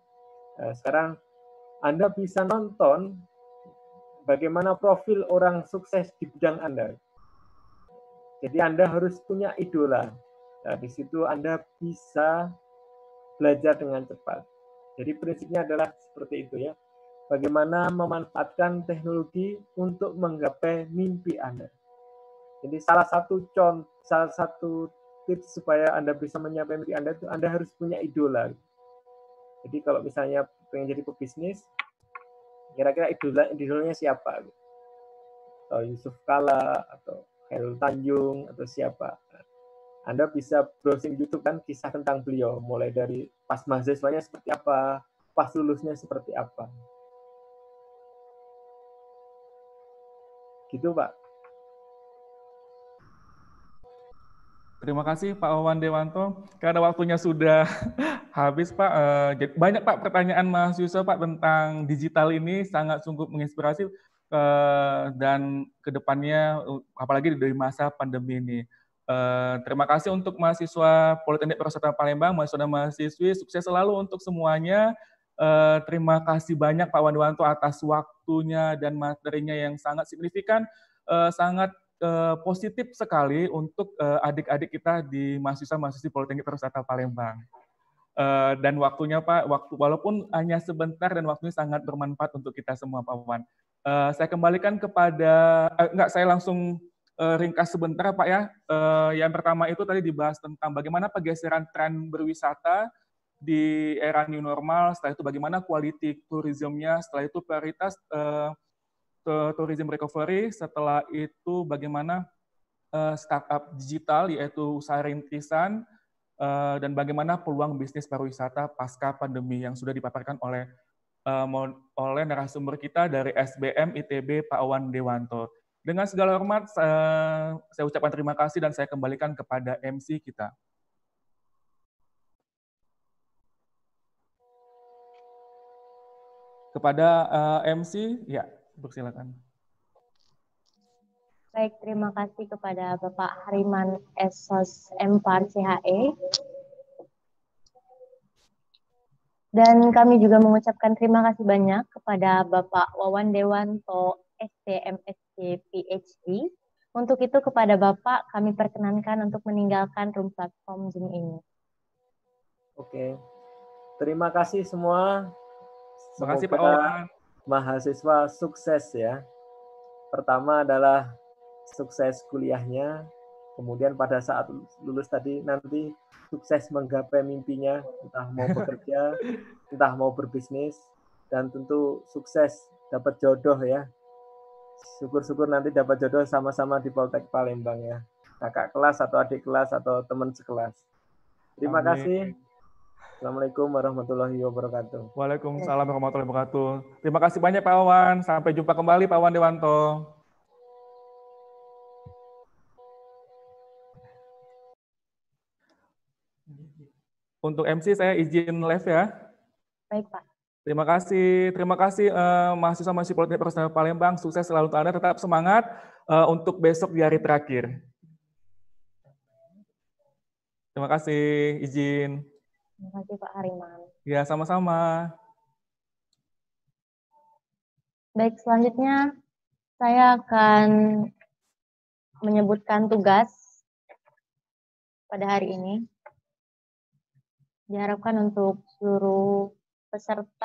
nah sekarang Anda bisa nonton bagaimana profil orang sukses di bidang Anda. Jadi Anda harus punya idola. Nah, di situ Anda bisa belajar dengan cepat. Jadi prinsipnya adalah seperti itu ya. Bagaimana memanfaatkan teknologi untuk menggapai mimpi Anda. Jadi salah satu tips supaya Anda bisa mencapai mimpi Anda itu Anda harus punya idola. Jadi kalau misalnya pengen jadi pebisnis, kira-kira idolanya siapa? Atau Yusuf Kala, atau Khairul Tanjung, atau siapa? Anda bisa browsing YouTube kan kisah tentang beliau, mulai dari pas mahasiswanya seperti apa, pas lulusnya seperti apa. Gitu, Pak. Terima kasih Pak Wawan Dewanto. Karena waktunya sudah habis Pak, banyak Pak pertanyaan mahasiswa Pak tentang digital ini sangat sungguh menginspirasi dan kedepannya apalagi dari masa pandemi ini. Terima kasih untuk mahasiswa Politeknik Perhotelan Palembang, mahasiswa dan mahasiswi, sukses selalu untuk semuanya. Terima kasih banyak Pak Wawan Dewanto atas waktunya dan materinya yang sangat signifikan, sangat positif sekali untuk adik-adik kita di mahasiswa-mahasiswi Politeknik Perhotelan Palembang. Dan waktunya Pak, walaupun hanya sebentar dan waktunya sangat bermanfaat untuk kita semua Pak Wawan. Saya kembalikan kepada, saya langsung ringkas sebentar Pak ya. Yang pertama itu tadi dibahas tentang bagaimana pergeseran tren berwisata di era new normal, setelah itu bagaimana quality tourism-nya, setelah itu prioritas tourism recovery, setelah itu bagaimana startup digital yaitu usaha rintisan, dan bagaimana peluang bisnis pariwisata pasca pandemi yang sudah dipaparkan oleh narasumber kita dari SBM ITB Pak Wawan Dewanto. Dengan segala hormat, saya ucapkan terima kasih dan saya kembalikan kepada MC kita. Kepada MC, ya, persilakan. Baik, terima kasih kepada Bapak Hariman Esos Empar CHE. Dan kami juga mengucapkan terima kasih banyak kepada Bapak Wawan Dewanto STMSC PhD. Untuk itu kepada Bapak kami perkenankan untuk meninggalkan room platform Zoom ini. Oke. Terima kasih semua. Terima kasih Pak Wawan. Mahasiswa sukses ya. Pertama adalah sukses kuliahnya, kemudian pada saat lulus tadi nanti sukses menggapai mimpinya, entah mau bekerja, entah mau berbisnis, dan tentu sukses dapat jodoh ya. Syukur-syukur nanti dapat jodoh sama-sama di Poltek Palembang ya. Kakak kelas atau adik kelas atau teman sekelas. Terima Amin. kasih. Assalamualaikum warahmatullahi wabarakatuh. Waalaikumsalam warahmatullahi wabarakatuh. Terima kasih banyak Pak Wawan. Sampai jumpa kembali Pak Wawan Dewanto. Untuk MC saya izin live ya. Baik, Pak. Terima kasih mahasiswa-mahasiswa Politeknik Profesional Palembang. Sukses selalu untuk Anda, tetap semangat untuk besok di hari terakhir. Terima kasih, izin. Terima kasih Pak Hariman. Ya, sama-sama. Baik, selanjutnya saya akan menyebutkan tugas pada hari ini. Diharapkan untuk seluruh peserta